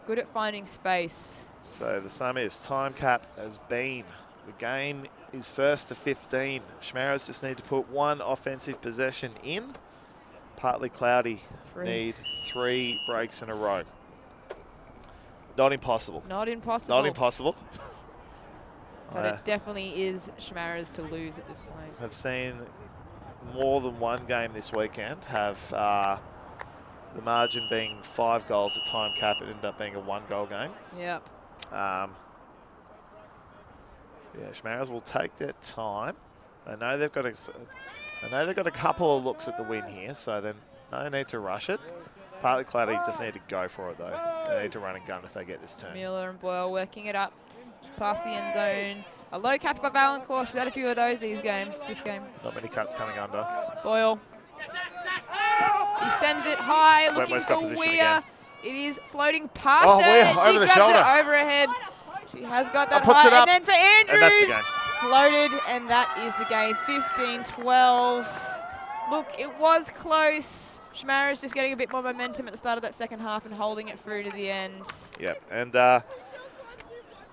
Good at finding space. So the sum is time cap has been. The game is 1st to 15. Schmarras just need to put one offensive possession in. Partly cloudy. Need 3 breaks in a row. Not impossible. Not impossible. Not impossible. But it definitely is Schmarras to lose at this point. I've seen more than one game this weekend have the margin being 5 goals at time cap. It ended up being a 1-goal game. Yep. Yeah, Schmarras will take their time. They know they've got a couple of looks at the win here, so then no need to rush it. Partly cloudy, just need to go for it though. They need to run and gun if they get this turn. Miller and Boyle working it up, just past the end zone. A low catch by Valancourt. She's had a few of those this game. Not many cuts coming under. Boyle. He sends it high, looking for Weir. Again. It is floating past her. Weir, and over the she grabs shoulder. it over her head. She has got that puts high. it up, and then for Andrews, and that's the game. floated, and that is the game. 15-12. Look, it was close. Schmarras just getting a bit more momentum at the start of that second half and holding it through to the end. Yep, and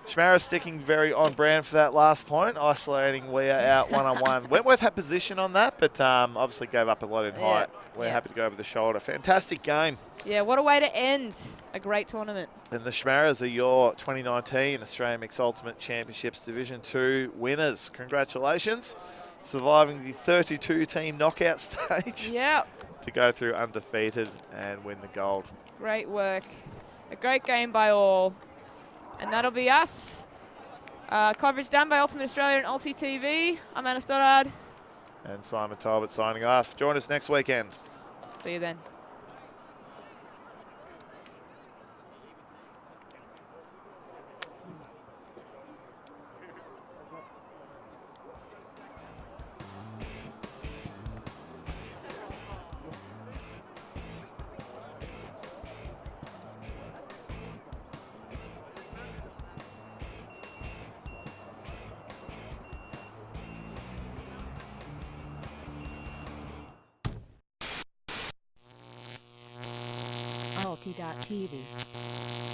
Schmarras sticking very on brand for that last point, isolating Weir out one-on-one. Wentworth had position on that, but obviously gave up a lot in height. We're happy to go over the shoulder. Fantastic game. Yeah, what a way to end a great tournament. And the Schmarras are your 2019 Australian Mixed Ultimate Championships Division 2 winners. Congratulations. Surviving the 32-team knockout stage. Yep. To go through undefeated and win the gold. Great work. A great game by all. And that'll be us. Coverage done by Ultimate Australia and Ulti TV. I'm Anna Stoddard. And Simon Talbot signing off. Join us next weekend. See you then. Party.tv.